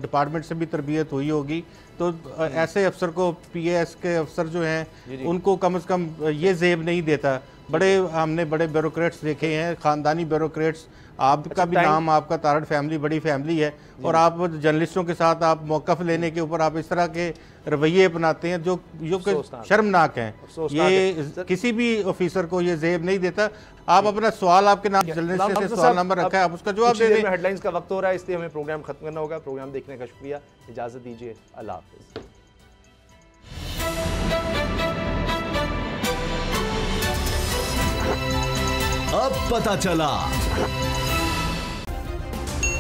डिपार्टमेंट से भी तरबियत हुई होगी। तो ऐसे अफसर को, PAS के अफसर जो हैं उनको कम से कम ये जेब नहीं देता। हमने बड़े ब्यूरोक्रेट्स देखे हैं, ख़ानदानी ब्यूरोक्रेट्स। आपका भी नाम, आपका तारड़ फैमिली बड़ी फैमिली है, और आप जर्नलिस्टों के साथ आप मौक़िफ़ लेने के ऊपर आप इस तरह के रवैये अपनाते हैं जो शर्मनाक हैं। ये किसी भी ऑफिसर को ये जेब नहीं देता। आप अपना सवाल, आपके नाम जर्नलिस्ट से सवाल नंबर रखा है, आप उसका जवाब दे दें। हेडलाइंस का वक्त हो रहा है, इसलिए हमें प्रोग्राम खत्म करना होगा। प्रोग्राम देखने का शुक्रिया, इजाज़त दीजिए, अल्लाह हाफ़िज़। अब पता चला।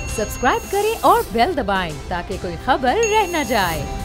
सब्सक्राइब करें और बेल दबाएं ताकि कोई खबर रह न जाए।